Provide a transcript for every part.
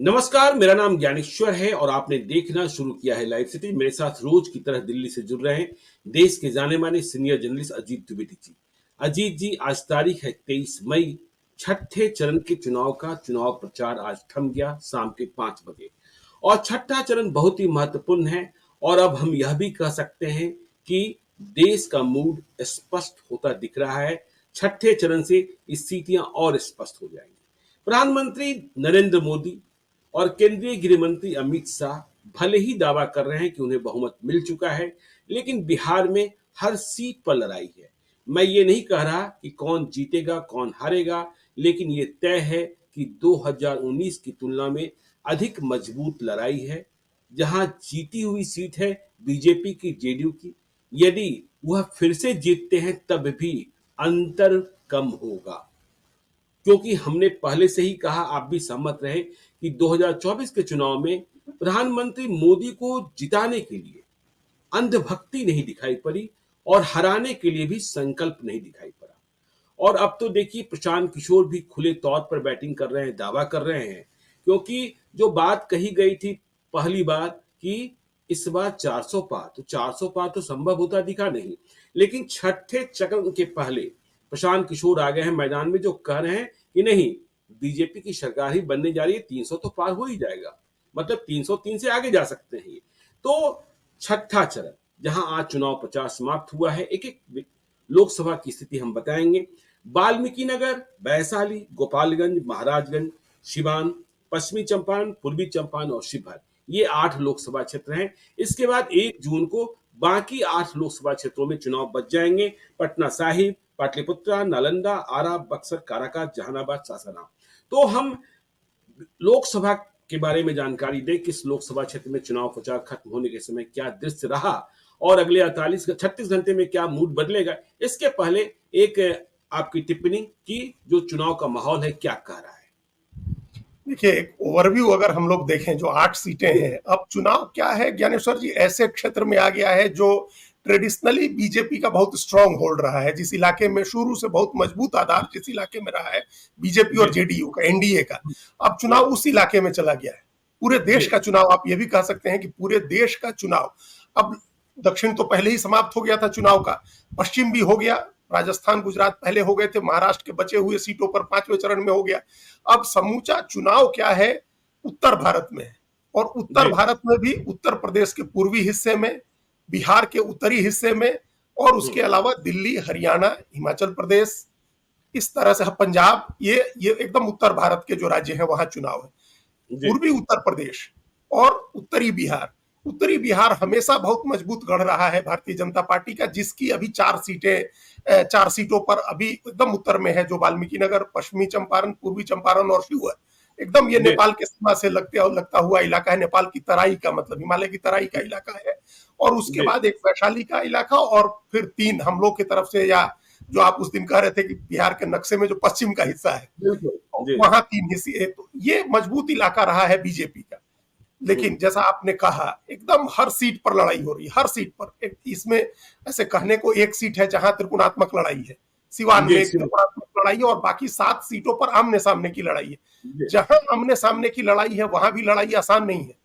नमस्कार, मेरा नाम ज्ञानेश्वर है और आपने देखना शुरू किया है लाइव सिटी। मेरे साथ रोज की तरह दिल्ली से जुड़ रहे हैं देश के जाने माने सीनियर जर्नलिस्ट अजीत द्विवेदी जी। अजीत जी, आज तारीख है 23 मई। छठे चरण के चुनाव का चुनाव प्रचार आज थम गया शाम के 5 बजे और छठा चरण बहुत ही महत्वपूर्ण है। और अब हम यह भी कह सकते हैं कि देश का मूड स्पष्ट होता दिख रहा है। छठे चरण से स्थितियां और स्पष्ट हो जाएंगी। प्रधानमंत्री नरेंद्र मोदी और केंद्रीय गृह मंत्री अमित शाह भले ही दावा कर रहे हैं कि उन्हें बहुमत मिल चुका है, लेकिन बिहार में हर सीट पर लड़ाई है। मैं ये नहीं कह रहा कि कौन जीतेगा कौन हारेगा, लेकिन ये तय है कि 2019 की तुलना में अधिक मजबूत लड़ाई है। जहां जीती हुई सीट है बीजेपी की, जेडीयू की, यदि वह फिर से जीतते हैं तब भी अंतर कम होगा। क्योंकि हमने पहले से ही कहा, आप भी सहमत रहे, कि 2024 के चुनाव में प्रधानमंत्री मोदी को जिताने के लिए अंधभक्ति नहीं दिखाई पड़ी और हराने के लिए भी संकल्प नहीं दिखाई पड़ा। और अब तो देखिए, प्रशांत किशोर भी खुले तौर पर बैटिंग कर रहे हैं, दावा कर रहे हैं। क्योंकि जो बात कही गई थी पहली बार कि इस बार 400 पार, तो 400 पार तो संभव होता दिखा नहीं। लेकिन छठे चक्र के पहले प्रशांत किशोर आ गए हैं मैदान में, जो कह रहे हैं कि नहीं, बीजेपी की सरकार ही बनने जा रही है, 300 तो पार हो ही जाएगा। मतलब 303 से आगे जा सकते हैं ये। तो छठा चरण, जहां आज चुनाव प्रचार समाप्त हुआ है, एक एक लोकसभा की स्थिति हम बताएंगे। वाल्मीकि नगर, वैशाली, गोपालगंज, महाराजगंज, सिवान, पश्चिमी चंपारण, पूर्वी चंपारण और शिवहर, ये 8 लोकसभा क्षेत्र हैं। इसके बाद 1 जून को बाकी 8 लोकसभा क्षेत्रों में चुनाव बच जाएंगे। पटना साहिब, पाटलिपुत्रा, नालंदा, आरा, बक्सर, काराकाट, जहानाबाद, सासाराम। तो हम लोकसभा के बारे में जानकारी दें, किस लोकसभा क्षेत्र में चुनाव प्रचार खत्म होने के समय क्या दृश्य रहा और अगले 36 घंटे में क्या मूड बदलेगा। इसके पहले एक आपकी टिप्पणी की, जो चुनाव का माहौल है क्या कह रहा है। देखिए, एक ओवरव्यू अगर हम लोग देखें, जो 8 सीटें हैं, अब चुनाव क्या है ज्ञानेश्वर जी, ऐसे क्षेत्र में आ गया है जो ट्रेडिशनली बीजेपी का बहुत स्ट्रांग होल्ड रहा है, जिस इलाके में शुरू से बहुत मजबूत आधार जिस इलाके में रहा है बीजेपी और जेडीयू का, एनडीए का। अब चुनाव उस इलाके में चला गया है। पूरे देश का चुनाव, आप ये भी कह सकते हैं कि पूरे देश का चुनाव। अब दक्षिण तो पहले ही समाप्त हो गया था चुनाव का, पश्चिम भी हो गया, राजस्थान गुजरात पहले हो गए थे, महाराष्ट्र के बचे हुए सीटों पर 5वें चरण में हो गया। अब समूचा चुनाव क्या है, उत्तर भारत में है। और उत्तर भारत में भी उत्तर प्रदेश के पूर्वी हिस्से में, बिहार के उत्तरी हिस्से में, और उसके अलावा दिल्ली, हरियाणा, हिमाचल प्रदेश, इस तरह से पंजाब, ये एकदम उत्तर भारत के जो राज्य हैं वहां चुनाव है। पूर्वी उत्तर प्रदेश और उत्तरी बिहार हमेशा बहुत मजबूत गढ़ रहा है भारतीय जनता पार्टी का, जिसकी अभी 4 सीटों पर अभी एकदम उत्तर में है, जो वाल्मीकि नगर, पश्चिमी चंपारण, पूर्वी चंपारण और शिवहर। एकदम ये नेपाल के सीमा से लगता हुआ इलाका है, नेपाल की तराई का, मतलब हिमालय की तराई का इलाका है। और उसके बाद एक वैशाली का इलाका, और फिर 3 हम लोग की तरफ से, या जो आप उस दिन कह रहे थे कि बिहार के नक्शे में जो पश्चिम का हिस्सा है, वहां 3 हिस्से है। तो ये मजबूत इलाका रहा है बीजेपी का। लेकिन जैसा आपने कहा, एकदम हर सीट पर लड़ाई हो रही है, हर सीट पर। इसमें ऐसे कहने को एक सीट है जहां त्रिकोणात्मक लड़ाई है, सिवान में त्रिकोणात्मक लड़ाई है, और बाकी 7 सीटों पर आमने सामने की लड़ाई है। जहां आमने सामने की लड़ाई है वहां भी लड़ाई आसान नहीं है।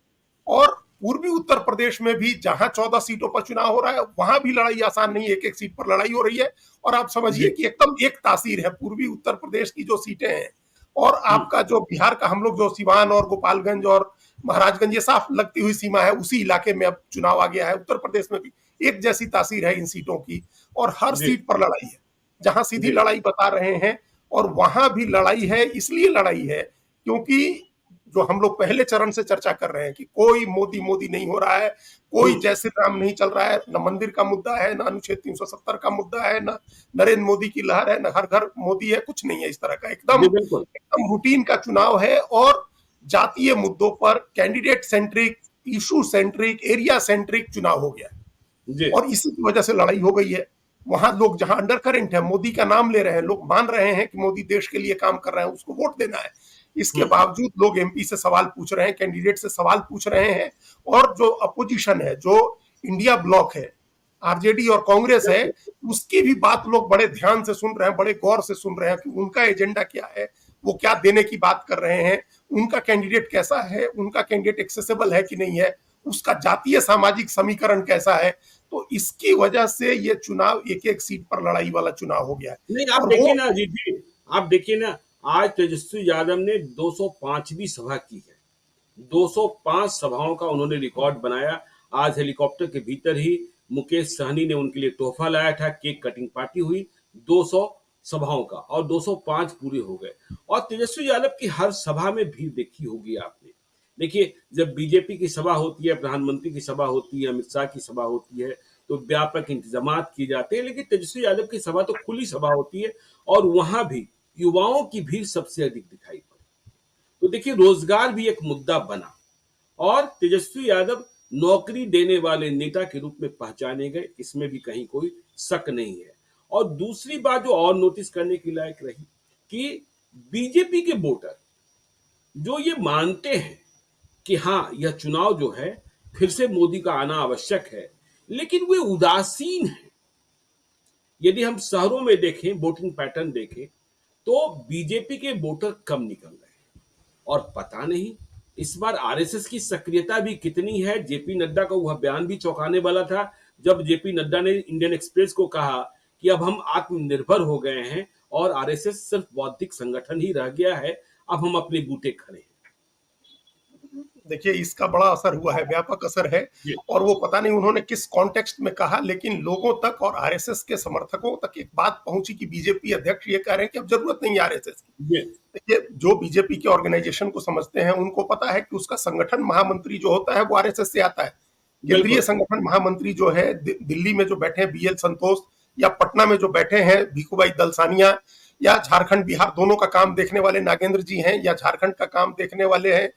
और पूर्वी उत्तर प्रदेश में भी जहां 14 सीटों पर चुनाव हो रहा है, वहां भी लड़ाई आसान नहीं है, एक एक सीट पर लड़ाई हो रही है। और आप समझिए कि एकदम एक तासीर है पूर्वी उत्तर प्रदेश की जो सीटें हैं, और आपका जो बिहार का, हम लोग जो सिवान और गोपालगंज और महाराजगंज, ये साफ लगती हुई सीमा है, उसी इलाके में अब चुनाव आ गया है। उत्तर प्रदेश में भी एक जैसी तासीर है इन सीटों की, और हर सीट पर लड़ाई है। जहां सीधी लड़ाई बता रहे हैं, और वहां भी लड़ाई है। इसलिए लड़ाई है क्योंकि जो हम लोग पहले चरण से चर्चा कर रहे हैं कि कोई मोदी नहीं हो रहा है, कोई जय श्री राम नहीं चल रहा है, न मंदिर का मुद्दा है, न अनुच्छेद 370 का मुद्दा है, न नरेंद्र मोदी की लहर है, न हर घर मोदी है, कुछ नहीं है इस तरह का। एकदम रूटीन का चुनाव है, और जातीय मुद्दों पर candidate centric, issue centric, area centric चुनाव हो गया, और इसी की वजह से लड़ाई हो गई है। वहां लोग, जहां अंडर करंट है, मोदी का नाम ले रहे हैं, लोग मान रहे हैं कि मोदी देश के लिए काम कर रहे हैं, उसको वोट देना है। इसके बावजूद लोग एमपी से सवाल पूछ रहे हैं, कैंडिडेट से सवाल पूछ रहे हैं, और जो अपोजिशन है, जो इंडिया ब्लॉक है, आरजेडी और कांग्रेस है, उसकी भी बात लोग बड़े ध्यान से सुन रहे हैं, बड़े गौर से सुन रहे हैं कि उनका एजेंडा क्या है, वो क्या देने की बात कर रहे हैं, उनका कैंडिडेट कैसा है, उनका कैंडिडेट एक्सेसिबल है कि नहीं है, उसका जातीय सामाजिक समीकरण कैसा है। तो इसकी वजह से ये चुनाव एक एक सीट पर लड़ाई वाला चुनाव हो गया है। नहीं, आप और देखिए वो ना अजीत जी, आप देखिए ना, आज तेजस्वी यादव ने 205वीं सभा की है। 205 सभाओं का उन्होंने रिकॉर्ड बनाया। आज हेलीकॉप्टर के भीतर ही मुकेश सहनी ने उनके लिए तोहफा लाया था, केक कटिंग पार्टी हुई 200 सभाओं का, और 205 पूरे हो गए। और तेजस्वी यादव की हर सभा में भीड़ देखी होगी आपने। देखिए, जब बीजेपी की सभा होती है, प्रधानमंत्री की सभा होती है, अमित शाह की सभा होती है, तो व्यापक इंतजाम किए जाते हैं। लेकिन तेजस्वी यादव की सभा तो खुली सभा होती है, और वहां भी युवाओं की भीड़ सबसे अधिक दिखाई पड़ी। तो देखिए, रोजगार भी एक मुद्दा बना, और तेजस्वी यादव नौकरी देने वाले नेता के रूप में पहचाने गए, इसमें भी कहीं कोई शक नहीं है। और दूसरी बात जो और नोटिस करने की लायक रही, कि बीजेपी के वोटर जो ये मानते हैं कि हाँ, यह चुनाव जो है फिर से मोदी का आना आवश्यक है, लेकिन वे उदासीन हैं। यदि हम शहरों में देखें, वोटिंग पैटर्न देखें, तो बीजेपी के वोटर कम निकल रहे हैं। और पता नहीं इस बार आरएसएस की सक्रियता भी कितनी है। जेपी नड्डा का वह बयान भी चौंकाने वाला था, जब जेपी नड्डा ने इंडियन एक्सप्रेस को कहा कि अब हम आत्मनिर्भर हो गए हैं और आरएसएस सिर्फ बौद्धिक संगठन ही रह गया है, अब हम अपने बूते खड़े हैं। देखिए इसका बड़ा असर हुआ है, व्यापक असर है। जी, और वो पता नहीं उन्होंने किस कॉन्टेक्स्ट में कहा, लेकिन लोगों तक और आरएसएस के समर्थकों तक एक बात पहुंची कि बीजेपी अध्यक्ष ये कह रहे हैं कि अब जरूरत नहीं है आरएसएस की। जी, देखिए जो बीजेपी के ऑर्गेनाइजेशन को समझते हैं उनको पता है कि उसका संगठन महामंत्री जो होता है वो आरएसएस से आता है। केंद्रीय बिल्कुल। संगठन महामंत्री जो है दिल्ली में जो बैठे हैं बीएल संतोष, या पटना में जो बैठे हैं भिखुभाई दलसानिया, या झारखंड बिहार दोनों का काम देखने वाले नागेंद्र जी हैं, या झारखंड का काम देखने वाले हैं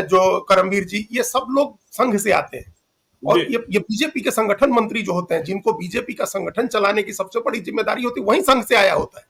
जो करमवीर जी, ये सब लोग संघ से आते हैं। जी, और ये बीजेपी के संगठन मंत्री जो होते हैं, जिनको बीजेपी का संगठन चलाने की सबसे बड़ी जिम्मेदारी होती है, वही संघ से आया होता है।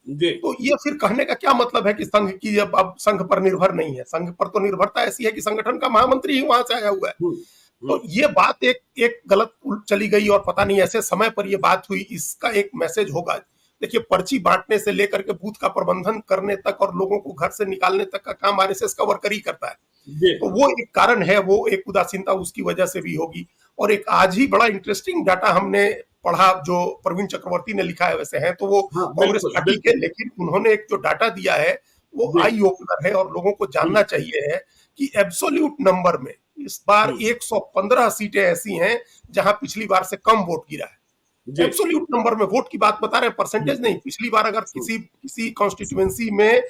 जी, तो ये फिर कहने का क्या मतलब है कि संघ की अब संघ पर निर्भर नहीं है। संघ पर तो निर्भरता ऐसी है कि संगठन का महामंत्री ही वहां से आया हुआ है। हम्म, तो ये बात एक एक गलत चली गई, और पता नहीं ऐसे समय पर ये बात हुई, इसका एक मैसेज होगा। देखिए पर्ची बांटने से लेकर के बूथ का प्रबंधन करने तक और लोगों को घर से निकालने तक का काम आरएसएस का वर्कर ही करता है। जी, तो वो एक कारण है, वो एक उदासीनता उसकी वजह से भी होगी। और एक आज ही बड़ा इंटरेस्टिंग डाटा हमने पढ़ा, जो प्रवीण चक्रवर्ती ने लिखा है, वैसे हैं तो वो हाँ, कांग्रेस बिल्कुल, पार्टी के, बिल्कुल। लेकिन उन्होंने एक जो डाटा दिया है वो जी, आई ओपनर है, और लोगों को हम्म, जानना चाहिए है कि एब्सोल्यूट नंबर में इस बार हम्म, 115 सीटें ऐसी हैं जहां पिछली बार से कम वोट गिरा है। जी, एब्सोल्यूट नंबर में वोट की बात बता रहे हैं, हम्म, परसेंटेज नहीं। पिछली बार अगर हम्म, किसी किसी कॉन्स्टिट्यूएंसी में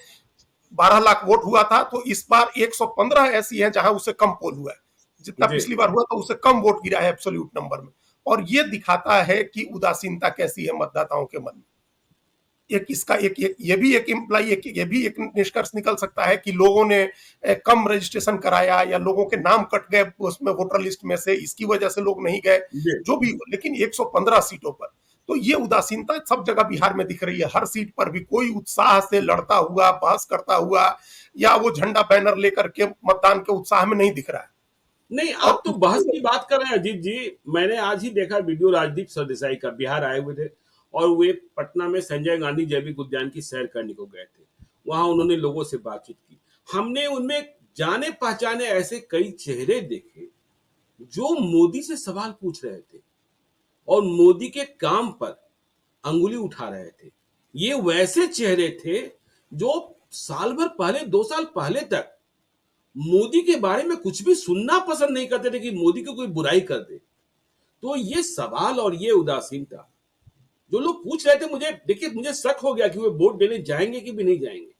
12 लाख वोट हुआ था, तो इस बार 115 ऐसी है जहां उससे कम पोल हुआ है। जितना जी, पिछली बार हुआ था उससे कम वोट गिरा है एब्सोल्यूट नंबर में। और ये दिखाता है कि उदासीनता कैसी है मतदाताओं के मन में। एक इसका एक ये भी एक इम्प्लाई, ये भी एक निष्कर्ष निकल सकता है कि लोगों ने कम रजिस्ट्रेशन कराया, या लोगों के नाम कट गए उसमें वोटर लिस्ट में से, इसकी वजह से लोग नहीं गए, जी। जो भी। लेकिन 115 सीटों पर तो ये उदासीनता सब जगह बिहार में दिख रही है। हर सीट पर भी कोई उत्साह से लड़ता हुआ, बहस करता हुआ, या वो झंडा बैनर लेकर के मतदान के उत्साह में नहीं दिख रहा है। नहीं, और आप तो बहस की बात कर रहे हैं अजीत जी। मैंने आज ही देखा वीडियो राजदीप सरदेसाई का, बिहार आए हुए थे, और वे पटना में संजय गांधी जैविक उद्यान की सैर करने को गए थे। वहां उन्होंने लोगों से बातचीत की। हमने उनमें जाने पहचाने ऐसे कई चेहरे देखे जो मोदी से सवाल पूछ रहे थे और मोदी के काम पर अंगुली उठा रहे थे। ये वैसे चेहरे थे जो साल भर पहले, 2 साल पहले तक मोदी के बारे में कुछ भी सुनना पसंद नहीं करते थे कि मोदी की कोई बुराई कर दे। तो ये सवाल और ये उदासीनता जो लोग पूछ रहे थे, मुझे देखिए, मुझे शक हो गया कि वे वोट देने जाएंगे कि भी नहीं जाएंगे।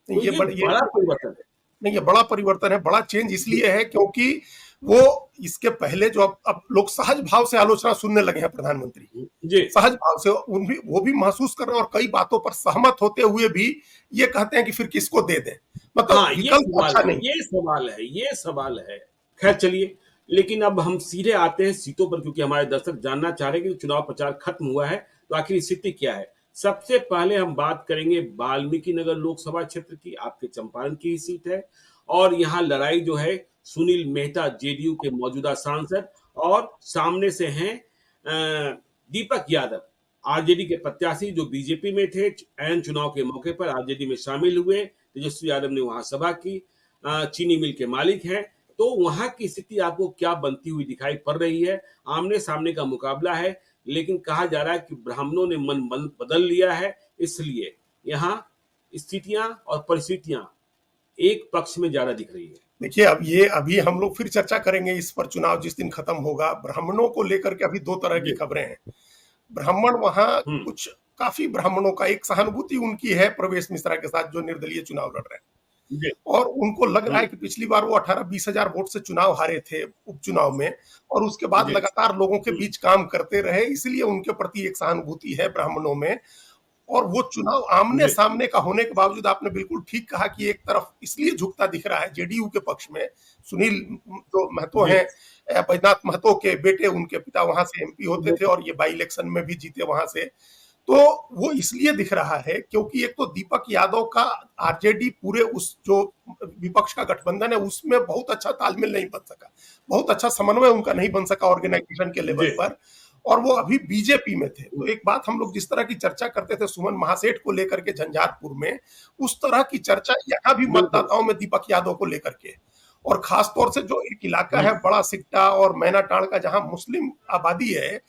तो ये ये बड़ ये बड़ा परिवर्तन है। नहीं, ये बड़ा परिवर्तन है, बड़ा चेंज इसलिए है क्योंकि वो इसके पहले जो अब लोग सहज भाव से आलोचना सुनने लगे हैं प्रधानमंत्री की। जी, सहज भाव से वो भी महसूस कर रहे हैं, और कई बातों पर सहमत होते हुए भी ये कहते हैं कि फिर किसको दे दें, मतलब हाँ, ये विकल्प सवाल अच्छा है, नहीं। ये सवाल है, ये सवाल है। खैर चलिए, लेकिन अब हम सीधे आते हैं सीटों पर, क्योंकि हमारे दर्शक जानना चाह रहे हैं कि चुनाव प्रचार खत्म हुआ है तो आखिर स्थिति क्या है। सबसे पहले हम बात करेंगे वाल्मीकि नगर लोकसभा क्षेत्र की, आपके चंपारण की ही सीट है। और यहाँ लड़ाई जो है, सुनील मेहता जेडीयू के मौजूदा सांसद, और सामने से हैं दीपक यादव, आरजेडी के प्रत्याशी जो बीजेपी में थे, ऐन चुनाव के मौके पर आरजेडी में शामिल हुए। तेजस्वी यादव ने वहां सभा की। चीनी मिल के मालिक हैं। तो वहां की स्थिति आपको क्या बनती हुई दिखाई पड़ रही है? आमने सामने का मुकाबला है, लेकिन कहा जा रहा है कि ब्राह्मणों ने मन बदल लिया है, इसलिए यहाँ स्थितियां और परिस्थितियां एक पक्ष में ज्यादा दिख रही है। देखिए, अब ये अभी हम लोग फिर चर्चा करेंगे इस पर, चुनाव जिस दिन खत्म होगा। ब्राह्मणों को लेकर के अभी दो तरह की जी। खबरें हैं। ब्राह्मण वहां हम्म। कुछ काफी ब्राह्मणों का एक सहानुभूति उनकी है प्रवेश मिश्रा के साथ, जो निर्दलीय चुनाव लड़ रहे हैं, जी। और उनको लग रहा है हम्म। कि पिछली बार वो 18-20 हजार वोट से चुनाव हारे थे उपचुनाव में, और उसके बाद जी। लगातार लोगों के हम्म। बीच काम करते रहे, इसलिए उनके प्रति एक सहानुभूति है ब्राह्मणों में। और वो चुनाव आमने जी। सामने का होने के बावजूद आपने बिल्कुल ठीक कहा कि एक तरफ इसलिए झुकता दिख रहा है जेडीयू के पक्ष में। सुनील जो महतो जी। हैं, बैजनाथ महतो के बेटे, उनके पिता वहां से एमपी होते थे जी। और ये बाई इलेक्शन में भी जीते वहां से। तो वो इसलिए दिख रहा है क्योंकि एक तो दीपक यादव का आरजेडी पूरे उस जो विपक्ष का गठबंधन है उसमें बहुत अच्छा तालमेल नहीं बन सका, बहुत अच्छा समन्वय उनका नहीं बन सका ऑर्गेनाइजेशन के लेवल जी। पर, और वो अभी बीजेपी में थे। तो एक बात हम लोग जिस तरह की चर्चा करते थे सुमन महासेठ को लेकर के झंझारपुर में, उस तरह की चर्चा यहाँ भी बिल्कुल। मतदाताओं में दीपक यादव को लेकर के। और खास तौर से जो एक इलाका है हम्म। बड़ा सिकटा और मैनाटांड़ का, जहां मुस्लिम आबादी है,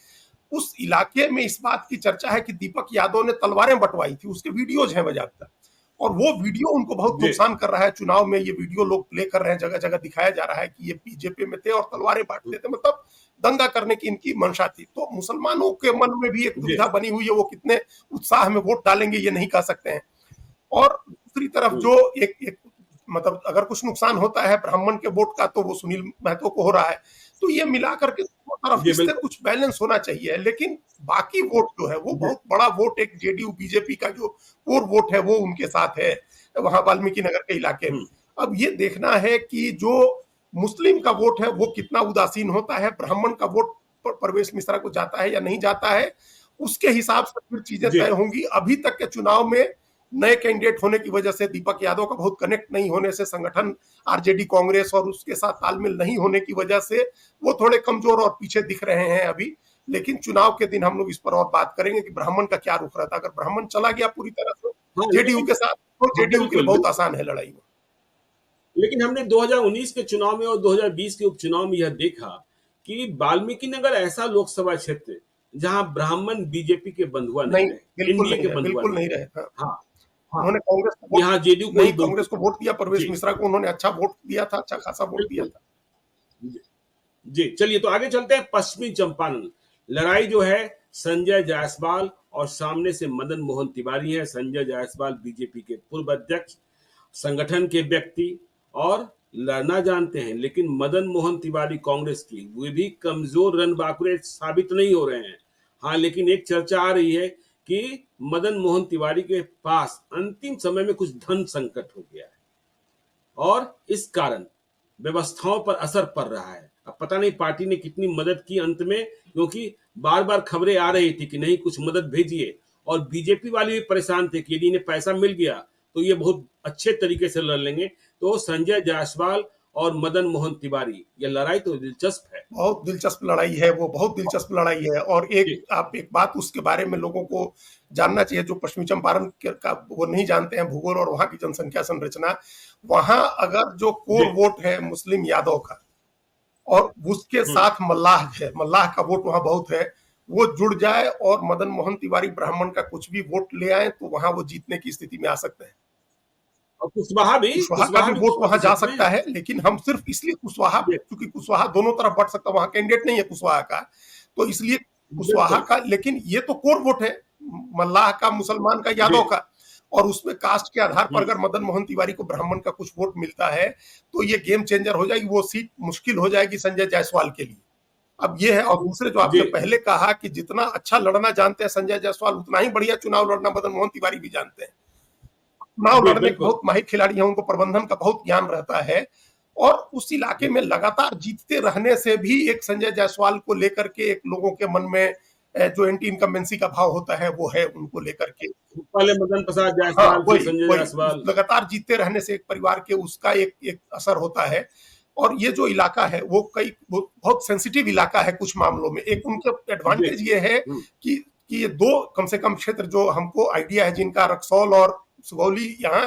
उस इलाके में इस बात की चर्चा है कि दीपक यादव ने तलवारें बंटवाई थी, उसके वीडियोज हैं बाकायदा, और वो वीडियो उनको बहुत जी। नुकसान कर रहा है। चुनाव में ये वीडियो लोग प्ले कर रहे हैं, जगह जगह दिखाया जा रहा है कि ये बीजेपी में थे और तलवारें बांटते थे, मतलब दंगा करने की इनकी मंशा थी। तो मुसलमानों के मन में भी एक जी। दुविधा बनी हुई है, वो कितने उत्साह में वोट डालेंगे ये नहीं कह सकते हैं। और दूसरी तरफ हम्म। जो एक मतलब अगर कुछ नुकसान होता है ब्राह्मण के वोट का तो वो सुनील महतो को हो रहा है। तो ये मिलाकर के दोनों तरफ जी। इससे बिल्कुल। कुछ बैलेंस होना चाहिए, लेकिन बाकी वोट जो है वो जी। बहुत बड़ा वोट, एक जेडीयू बीजेपी का जो कोर वोट है वो उनके साथ है वहां वाल्मीकि नगर के इलाके में। हम्म। अब ये देखना है कि जो मुस्लिम का वोट है वो कितना उदासीन होता है, ब्राह्मण का वोट प्रवेश मिश्रा को जाता है या नहीं जाता है, उसके हिसाब से फिर चीजें जी। तय होंगी। अभी तक के चुनाव में नए कैंडिडेट होने की वजह से, दीपक यादव का बहुत कनेक्ट नहीं होने से, संगठन आरजेडी कांग्रेस और उसके साथ तालमेल नहीं होने की वजह से वो थोड़े कमजोर और पीछे दिख रहे हैं अभी। लेकिन चुनाव के दिन हम लोग इस पर और बात करेंगे कि ब्राह्मण का क्या रुख रहता है। अगर ब्राह्मण चला गया पूरी तरह से हाँ, जेडीयू के साथ, तो हाँ, जेडीयू के लिए बिल्कुल। बहुत आसान है लड़ाई में। लेकिन हमने 2019 के चुनाव में और 2020 के उपचुनाव में यह देखा कि वाल्मीकि नगर ऐसा लोकसभा क्षेत्र जहां ब्राह्मण बीजेपी के बंधुआ नहीं नहीं, रहे, बिल्कुल एनडीए नहीं के रहे, बंधुआ बिल्कुल नहीं नहीं रहे। रहे। हाँ, हाँ। हाँ। उन्होंने कांग्रेस को वोट यहाँ जेडीयू को नहीं, ही कांग्रेस को वोट दिया, प्रवेश जी। मिश्रा को उन्होंने अच्छा वोट दिया था, अच्छा खासा वोट दिया बिल्कुल। था। जी। जी, चलिए तो आगे चलते हैं। पश्चिमी चंपारण लड़ाई जो है, संजय जायसवाल और सामने से मदन मोहन तिवारी है। संजय जायसवाल बीजेपी के पूर्व अध्यक्ष, संगठन के व्यक्ति और लड़ना जानते हैं, लेकिन मदन मोहन तिवारी कांग्रेस की वे भी कमजोर रणबांकुरे साबित नहीं हो रहे हैं। हाँ, लेकिन एक चर्चा आ रही है कि मदन मोहन तिवारी के पास अंतिम समय में कुछ धन संकट हो गया है और इस कारण व्यवस्थाओं पर असर पड़ रहा है। अब पता नहीं पार्टी ने कितनी मदद की अंत में, क्योंकि बार बार खबरें आ रही थी कि नहीं कुछ मदद भेजिए, और बीजेपी वाले भी परेशान थे कि यदि इन्हें पैसा मिल गया तो ये बहुत अच्छे तरीके से लड़ लेंगे। तो संजय जायसवाल और मदन मोहन तिवारी, ये लड़ाई तो दिलचस्प है। बहुत दिलचस्प लड़ाई है वो, बहुत दिलचस्प लड़ाई है। और एक आप एक बात उसके बारे में लोगों को जानना चाहिए, जो पश्चिमी चंपारण का वो नहीं जानते हैं भूगोल और वहां की जनसंख्या संरचना। वहां अगर जो कोर वोट है मुस्लिम यादव का और उसके साथ मल्लाह है, मल्लाह का वोट वहां बहुत है, वो जुड़ जाए और मदन मोहन तिवारी ब्राह्मण का कुछ भी वोट ले आए तो वहां वो जीतने की स्थिति में आ सकते हैं। और कुशवाहा का भी वोट वहां जा सकता है। है, लेकिन हम सिर्फ इसलिए कुशवाहा, क्योंकि कुशवाहा दोनों तरफ बढ़ सकता है, वहां कैंडिडेट नहीं है कुशवाहा का, तो इसलिए कुशवाहा का। लेकिन ये तो कोर वोट है मल्लाह का, मुसलमान का, यादव का, और उसमें कास्ट के आधार पर अगर मदन मोहन तिवारी को ब्राह्मण का कुछ वोट मिलता है तो ये गेम चेंजर हो जाएगी, वो सीट मुश्किल हो जाएगी संजय जायसवाल के लिए। अब ये है। और दूसरे जो आपने पहले कहा कि जितना अच्छा लड़ना जानते हैं संजय जायसवाल, उतना ही बढ़िया चुनाव लड़ना मदन मोहन तिवारी भी जानते हैं। चुनाव लड़ने के बहुत माहिर खिलाड़ी हैं, उनको प्रबंधन का बहुत ज्ञान रहता है, और उस इलाके में लगातार जीतते रहने से भी एक संजय जायसवाल को लेकर के एक लोगों के मन में जो एंटी इनकम्बेंसी का भाव होता है वो है उनको लेकर के। पहले मदन प्रसाद जायसवाल, हाँ, संजय जायसवाल, लगातार जीतते रहने से एक परिवार के उसका एक असर होता है। और ये जो इलाका है वो बहुत सेंसिटिव इलाका है कुछ मामलों में। एक उनके एडवांटेज ये है कि कि ये दो कम से कम क्षेत्र जो हमको आइडिया है, जिनका रक्सौल और सुगौली, यहाँ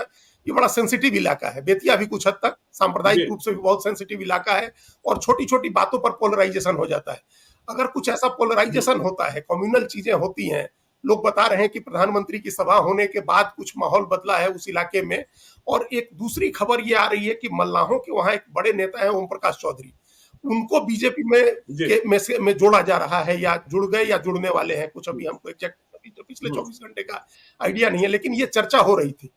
ये बड़ा सेंसिटिव इलाका है। बेतिया भी कुछ हद तक सांप्रदायिक रूप से भी बहुत सेंसिटिव इलाका है और छोटी छोटी बातों पर पोलराइजेशन हो जाता है। अगर कुछ ऐसा पोलराइजेशन होता है, कम्युनल चीजें होती हैं, लोग बता रहे हैं कि प्रधानमंत्री की सभा होने के बाद कुछ माहौल बदला है उस इलाके में। और एक दूसरी खबर ये आ रही है कि मल्लाहों के वहां एक बड़े नेता है ओम प्रकाश चौधरी, उनको बीजेपी में जोड़ा जा रहा है, या जुड़ गए या जुड़ने वाले हैं, कुछ अभी हमको एग्जैक्ट पिछले 24 घंटे का आइडिया नहीं है, लेकिन ये चर्चा हो रही थी।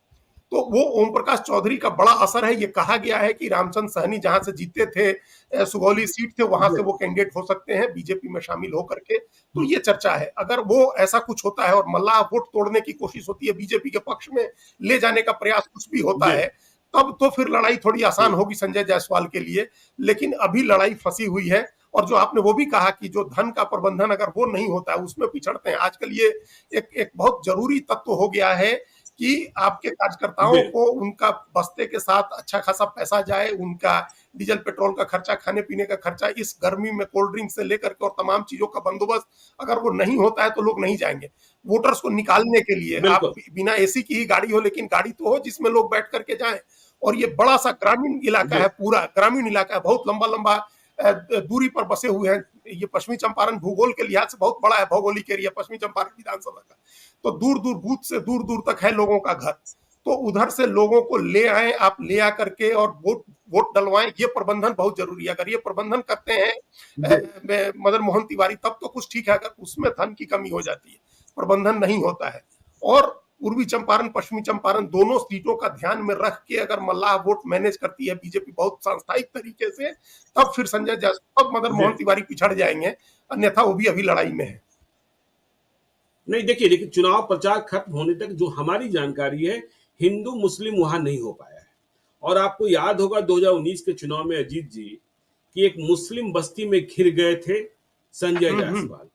तो वो ओम प्रकाश चौधरी का बड़ा असर है। ये कहा गया है कि रामचंद्र सहनी जहां से जीते थे, सुगौली सीट थे, वहां से वो कैंडिडेट हो सकते हैं बीजेपी में शामिल होकर के। तो ये चर्चा है। अगर वो ऐसा कुछ होता है और मल्लाह वोट तोड़ने की कोशिश होती है, बीजेपी के पक्ष में ले जाने का प्रयास कुछ भी होता है, तब तो फिर लड़ाई थोड़ी आसान होगी संजय जायसवाल के लिए। लेकिन अभी लड़ाई फंसी हुई है। और जो आपने वो भी कहा कि जो धन का प्रबंधन अगर वो नहीं होता है, उसमें पिछड़ते हैं। आजकल ये एक बहुत जरूरी तत्व हो गया है कि आपके कार्यकर्ताओं को उनका बस्ते के साथ अच्छा खासा पैसा जाए, उनका डीजल पेट्रोल का खर्चा, खाने पीने का खर्चा, इस गर्मी में कोल्ड ड्रिंक से लेकर के और तमाम चीजों का बंदोबस्त अगर वो नहीं होता है तो लोग नहीं जाएंगे। वोटर्स को निकालने के लिए आप बिना एसी की ही गाड़ी हो, लेकिन गाड़ी तो हो जिसमें लोग बैठ करके जाएं। और ये बड़ा सा ग्रामीण इलाका है, पूरा ग्रामीण इलाका है, बहुत लंबा लंबा दूरी पर बसे हुए हैं। ये पश्चिमी चंपारण भूगोल के लिहाज से बहुत बड़ा है, भौगोलिक एरिया पश्चिमी चंपारण विधानसभा का। तो दूर दूर बूथ से दूर दूर तक है लोगों का घर। तो उधर से लोगों को ले आए, आप ले आकर के और वोट डलवाएं। ये प्रबंधन बहुत जरूरी है। अगर ये प्रबंधन करते हैं मदन मोहन तिवारी, तब तो कुछ ठीक है। अगर उसमें धन की कमी हो जाती है, प्रबंधन नहीं होता है, और पूर्वी चंपारण पश्चिमी चंपारण दोनों सीटों का ध्यान में रख के अगर मल्लाह वोट मैनेज करती है बीजेपी बहुत सांस्थायिक तरीके से, तब फिर संजय जायसवाल, मदन मोहन तिवारी पिछड़ जाएंगे। अन्यथा वो भी अभी लड़ाई में है। नहीं, देखिए, लेकिन चुनाव प्रचार खत्म होने तक जो हमारी जानकारी है, हिंदू मुस्लिम वहां नहीं हो पाया है। और आपको याद होगा 2019 के चुनाव में अजीत जी कि एक मुस्लिम बस्ती में घिर गए थे संजय जायसवाल,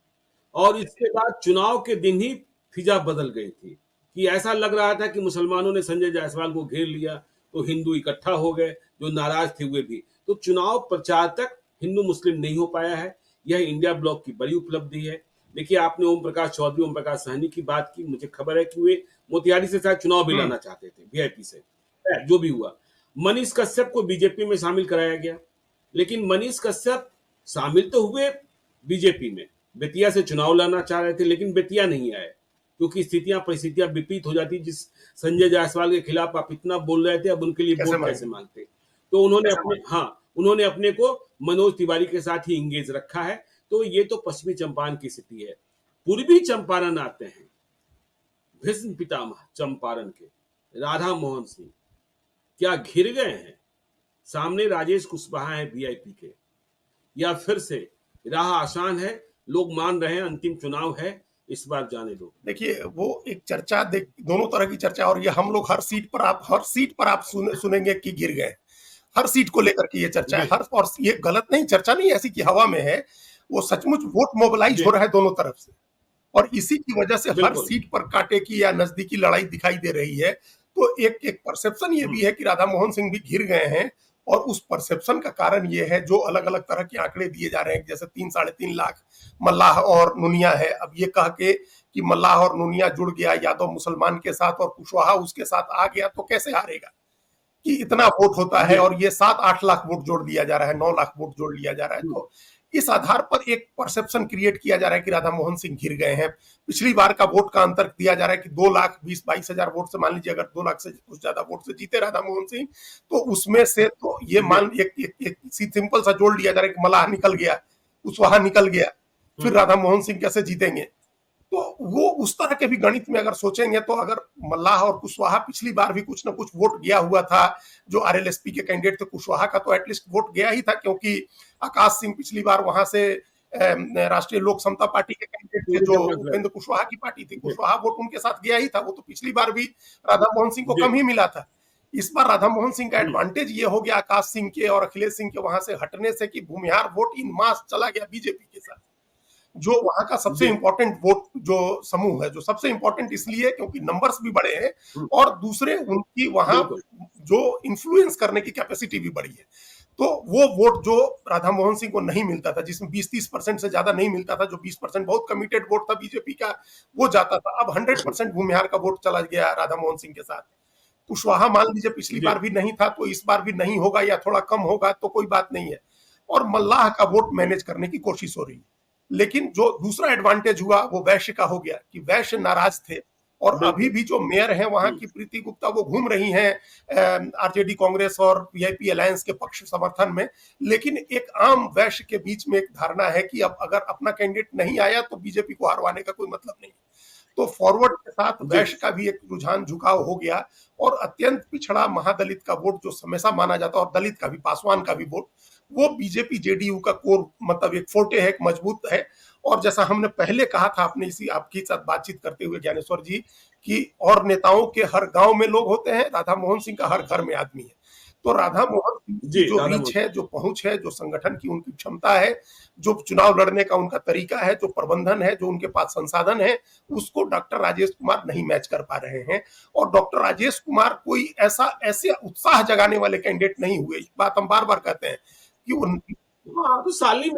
और इसके बाद चुनाव के दिन ही फिजा बदल गई थी कि ऐसा लग रहा था कि मुसलमानों ने संजय जायसवाल को घेर लिया तो हिंदू इकट्ठा हो गए, जो नाराज थे हुए भी। तो चुनाव प्रचार तक हिंदू मुस्लिम नहीं हो पाया है। यह इंडिया ब्लॉक की बड़ी उपलब्धि है। देखिए, आपने ओम प्रकाश चौधरी, ओम प्रकाश सहनी की बात की। मुझे खबर है कि वे मोतिहारी से शायद चुनाव भी लड़ना चाहते थे वीआईपी से। जो भी हुआ, मनीष कश्यप को बीजेपी में शामिल कराया गया, लेकिन मनीष कश्यप शामिल तो हुए बीजेपी में, बेतिया से चुनाव लड़ना चाह रहे थे, लेकिन बेतिया नहीं आए क्योंकि परिस्थितियां विपरीत हो जाती। जिस संजय जायसवाल के खिलाफ आप इतना बोल रहे थे, अब उनके लिए वोट कैसे मांगते। तो उन्होंने अपने को मनोज तिवारी के साथ ही इंगेज रखा है। तो ये तो पश्चिमी चंपारण की स्थिति है। पूर्वी चंपारण आते हैं, भीष्म पितामह चंपारण के राधा मोहन सिंह क्या घिर गए हैं? सामने राजेश कुशवाहा है वीआईपी के, या फिर से राह आसान है? लोग मान रहे हैं अंतिम चुनाव है, इस बार जाने दो। देखिए, वो एक चर्चा, दोनों तरह की चर्चा। और ये हम लोग हर सीट पर आप सुनेंगे कि गिर गए। हर सीट को लेकर के ये चर्चा है। और ये गलत नहीं, चर्चा नहीं ऐसी कि हवा में है, वो सचमुच वोट मोबिलाइज हो रहा है दोनों तरफ से। और इसी की वजह से हर सीट पर कांटे की या नजदीकी लड़ाई दिखाई दे रही है। तो एक परसेप्शन ये भी है कि राधा मोहन सिंह भी घिर गए हैं। और उस परसेप्शन का कारण ये है, जो अलग अलग तरह के आंकड़े दिए जा रहे हैं, जैसे 3-3.5 लाख मल्लाह और नुनिया है। अब ये कह के कि मल्लाह और नुनिया जुड़ गया यादव मुसलमान के साथ और कुशवाहा उसके साथ आ गया, तो कैसे हारेगा? कि इतना वोट होता है और ये 7-8 लाख वोट जोड़ दिया जा रहा है, 9 लाख वोट जोड़ लिया जा रहा है। तो इस आधार पर एक परसेप्शन क्रिएट किया जा रहा है कि राधा मोहन सिंह घिर गए हैं। पिछली बार का वोट का अंतर दिया जा रहा है कि 2,20,22 हजार वोट से, मान लीजिए अगर 2 लाख से कुछ ज्यादा वोट से जीते राधा मोहन सिंह, तो उसमें से तो ये मान एक सिंपल सा जोड़ लिया जा रहा है कि मल्लाह निकल गया, कुशवाहा निकल गया, फिर राधा मोहन सिंह कैसे जीतेंगे? तो वो उस तरह के भी गणित में अगर सोचेंगे, तो अगर मल्लाह और कुशवाहा, पिछली बार भी कुछ ना कुछ वोट गया हुआ था, जो आरएलएसपी के कैंडिडेट थे, कुशवाहा का तो एटलीस्ट वोट गया ही था, क्योंकि आकाश सिंह पिछली बार वहां से राष्ट्रीय लोक समता पार्टी के कैंडिडेट थे, जो उपेंद्र कुशवाहा की पार्टी थी। कुशवाहा वोट उनके साथ गया ही था। वो तो पिछली बार भी राधा मोहन सिंह को कम ही मिला था। इस बार राधा मोहन सिंह का एडवांटेज ये हो गया आकाश सिंह के और अखिलेश सिंह के वहां से हटने से, कि भूमिहार वोट इन मास चला गया बीजेपी के साथ, जो वहां का सबसे इंपॉर्टेंट वोट जो समूह है, जो सबसे इंपॉर्टेंट इसलिए क्योंकि नंबर्स भी बड़े हैं और दूसरे उनकी वहां जो इन्फ्लुएंस करने की कैपेसिटी भी बड़ी है। तो वो वोट जो राधा मोहन सिंह को नहीं मिलता था, जिसमें 20-30% से ज्यादा नहीं मिलता था, जो 20% बहुत कमिटेड वोट था बीजेपी का, वो जाता था। अब 100% भूमिहार का वोट चला गया राधा मोहन सिंह के साथ। कुशवाहा मान लीजिए पिछली जी बार भी नहीं था, तो इस बार भी नहीं होगा या थोड़ा कम होगा तो कोई बात नहीं है। और मल्लाह का वोट मैनेज करने की कोशिश हो रही है। लेकिन जो दूसरा एडवांटेज हुआ वो वैश्य का हो गया कि वैश्य नाराज थे, और अभी बिल्कुल। भी जो मेयर हैं वहां की प्रीति गुप्ता, वो घूम रही हैं आरजेडी कांग्रेस और वीआईपी अलायंस के पक्ष समर्थन में। लेकिन एक आम वैश्य के बीच में एक धारणा है कि अब अगर अपना कैंडिडेट नहीं आया तो बीजेपी को हरवाने का कोई मतलब नहीं। तो फॉरवर्ड के साथ जी वैश्य का भी एक रुझान झुकाव हो गया। और अत्यंत पिछड़ा महादलित का वोट जो हमेशा माना जाता है, और दलित का भी, पासवान का भी वोट, वो बीजेपी जेडीयू का कोर, मतलब एक फोर्टे है, एक मजबूत है। और जैसा हमने पहले कहा था, अपने इसी आपके साथ बातचीत करते हुए ज्ञानेश्वर जी, कि और नेताओं के हर गांव में लोग होते हैं, राधा मोहन सिंह का हर घर में आदमी है। तो राधा मोहन सिंह की जी जो राधा रीच मोहन। है, जो पहुंच है, जो संगठन की उनकी क्षमता है, जो चुनाव लड़ने का उनका तरीका है, जो प्रबंधन है, जो उनके पास संसाधन है, उसको डॉक्टर राजेश कुमार नहीं मैच कर पा रहे हैं। और डॉक्टर राजेश कुमार कोई ऐसे उत्साह जगाने वाले कैंडिडेट नहीं हुए। बात हम बार बार कहते हैं कि उनकी, हाँ, तो शालिनी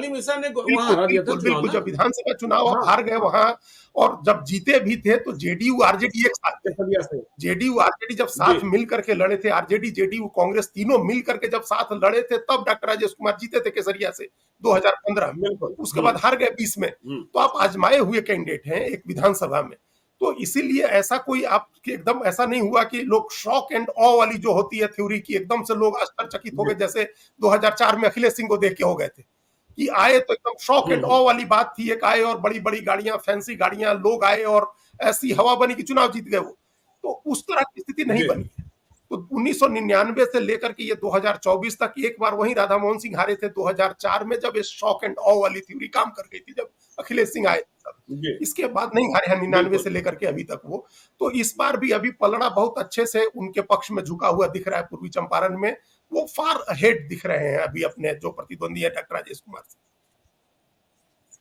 मिश्रा ने वहां बिल्कुल हरा दिया था बिल्कुल चुनाव बिल्कुल, ना। जब विधानसभा चुनाव आप हाँ हार गए हाँ, वहां, और जब जीते भी थे तो जेडीयू आरजेडी एक साथ थे। केसरिया से। जेडीयू आरजेडी जब जी साथ मिल करके लड़े थे, आरजेडी जेडीयू कांग्रेस तीनों मिल करके जब साथ लड़े थे, तब डॉक्टर राजेश कुमार जीते थे केसरिया से 2015 में। बिल्कुल। उसके बाद हार गए 20 में। हम्म। तो आप आजमाए हुए कैंडिडेट हैं एक विधानसभा में। तो इसीलिए ऐसा कोई आपके एकदम ऐसा नहीं हुआ कि लोग शॉक एंड ऑ वाली जो होती है थ्योरी की, एकदम से लोग आश्चर्यचकित हो जी गए, जैसे 2004 में अखिलेश सिंह को देख के हो गए थे कि आए तो एकदम शॉक एंड ऑ हम्म। वाली बात थी। एक आए और बड़ी बड़ी गाड़ियां, फैंसी गाड़ियां, लोग आए और ऐसी हवा बनी कि चुनाव जीत गए वो। तो उस तरह की स्थिति नहीं जी बनी है। तो 1999 से लेकर के ये 2024 तक एक बार वही राधा मोहन सिंह हारे थे 2004 में, जब ये शॉक एंड ऑ वाली थ्योरी काम कर गई थी, जब अखिलेश सिंह आए तब। जी इसके बाद नहीं हारे हैं 99 बिल्कुल। से लेकर के अभी तक वो। तो इस बार भी अभी पलड़ा बहुत अच्छे से उनके पक्ष में झुका हुआ दिख रहा है पूर्वी चंपारण में। वो फार अहेड दिख रहे हैं अभी अपने जो प्रतिद्वंदी है डॉक्टर राजेश कुमार से।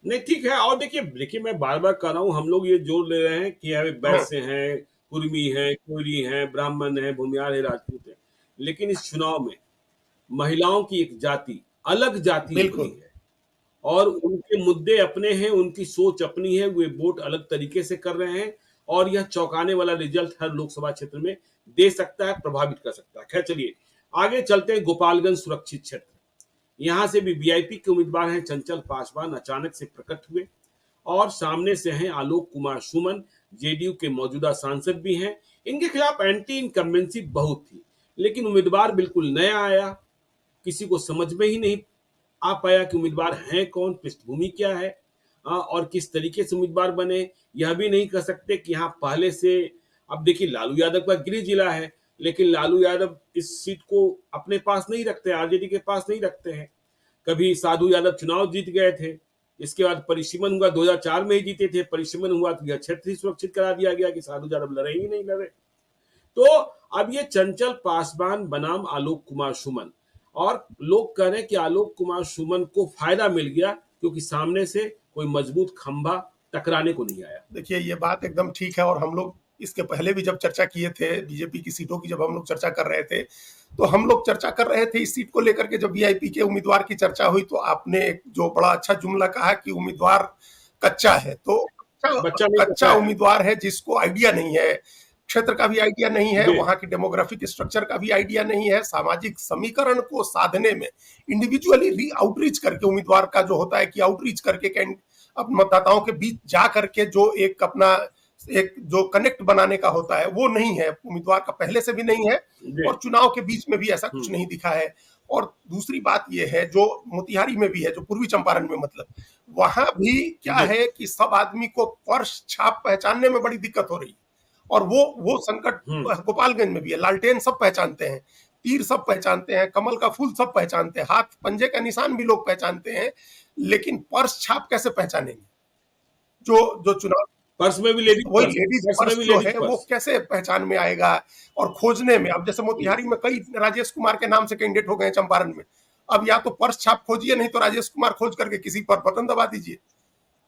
नहीं ठीक है। और देखिए देखिए मैं बार बार कह रहा हूँ, हम लोग ये जोर ले रहे हैं कि अरे हाँ, वैश्य हैं, कुर्मी हैं, कोयरी हैं, ब्राह्मण हैं, भूमिहार है, राजपूत है, लेकिन इस चुनाव में महिलाओं की एक जाति, अलग जाति उभरी बिल्कुल है। और उनके मुद्दे अपने हैं, उनकी सोच अपनी है, वे वोट अलग तरीके से कर रहे हैं। और यह चौंकाने वाला रिजल्ट हर लोकसभा क्षेत्र में दे सकता है, प्रभावित कर सकता है। खैर चलिए आगे चलते हैं। गोपालगंज सुरक्षित क्षेत्र, यहां से भी वीआईपी के उम्मीदवार हैं चंचल पासवान, अचानक से प्रकट हुए। और सामने से हैं आलोक कुमार सुमन, जेडीयू के मौजूदा सांसद भी हैं। इनके खिलाफ एंटी इनकम्बेंसी बहुत थी, लेकिन उम्मीदवार बिल्कुल नया आया, किसी को समझ में ही नहीं आ पाया कि उम्मीदवार हैं कौन, पृष्ठभूमि क्या है, और किस तरीके से उम्मीदवार बने। यह भी नहीं कह सकते कि यहाँ पहले से, अब देखिए लालू यादव का गृह जिला है, लेकिन लालू यादव इस सीट को अपने पास नहीं रखते, आरजेडी के पास नहीं रखते हैं। कभी साधु यादव चुनाव जीत गए थे, इसके बाद परिसीमन हुआ, 2004 में ही जीते थे, परिसीमन हुआ तो यह क्षेत्र ही सुरक्षित करा दिया गया कि साधु यादव लड़े ही नहीं लड़े। तो अब ये चंचल पासवान बनाम आलोक कुमार सुमन, और लोग कह रहे हैं कि आलोक कुमार सुमन को फायदा मिल गया क्योंकि सामने से कोई मजबूत खंभा टकराने को नहीं आया। देखिए ये बात एकदम ठीक है। और हम लोग इसके पहले भी जब चर्चा किए थे बीजेपी की सीटों की, जब हम लोग चर्चा कर रहे थे, तो हम लोग चर्चा कर रहे थे इस सीट को लेकर के। जब वीआईपी के उम्मीदवार की चर्चा हुई तो आपने एक जो बड़ा अच्छा जुमला कहा कि उम्मीदवार कच्चा है। तो बच्चा नहीं कच्चा बचा है। उम्मीदवार है जिसको आइडिया नहीं है, क्षेत्र का भी आइडिया नहीं है, जी वहां की डेमोग्राफिक स्ट्रक्चर का भी आइडिया नहीं है, सामाजिक समीकरण को साधने में इंडिविजुअली री आउटरीच करके, उम्मीदवार का जो होता है कि आउटरीच करके अपने मतदाताओं के बीच जा करके जो एक अपना एक जो कनेक्ट बनाने का होता है, वो नहीं है उम्मीदवार का, पहले से भी नहीं है। जी। और चुनाव के बीच में भी ऐसा कुछ हम्म। नहीं दिखा है। और दूसरी बात यह है जो मोतिहारी में भी है, जो पूर्वी चंपारण में, मतलब वहां भी क्या जी है कि सब आदमी को पर्स छाप पहचानने में बड़ी दिक्कत हो रही है। और वो संकट हम्म। गोपालगंज में भी है। लालटेन सब पहचानते हैं, तीर सब पहचानते हैं, कमल का फूल सब पहचानते हैं, हाथ पंजे का निशान भी लोग पहचानते हैं, लेकिन पर्स छाप कैसे पहचानेंगे? जो जो चुनाव, पर्स में भी लेडीज वही पर्स, लेडीज पर्स में पर्स भी जो लेडीज है वो पर्स। कैसे पहचान में आएगा? और खोजने में, अब जैसे मोतिहारी में कई राजेश कुमार के नाम से कैंडिडेट हो गए चंपारण में। अब या तो पर्स छाप खोजिए, नहीं तो राजेश कुमार खोज करके किसी पर बटन दबा दीजिए।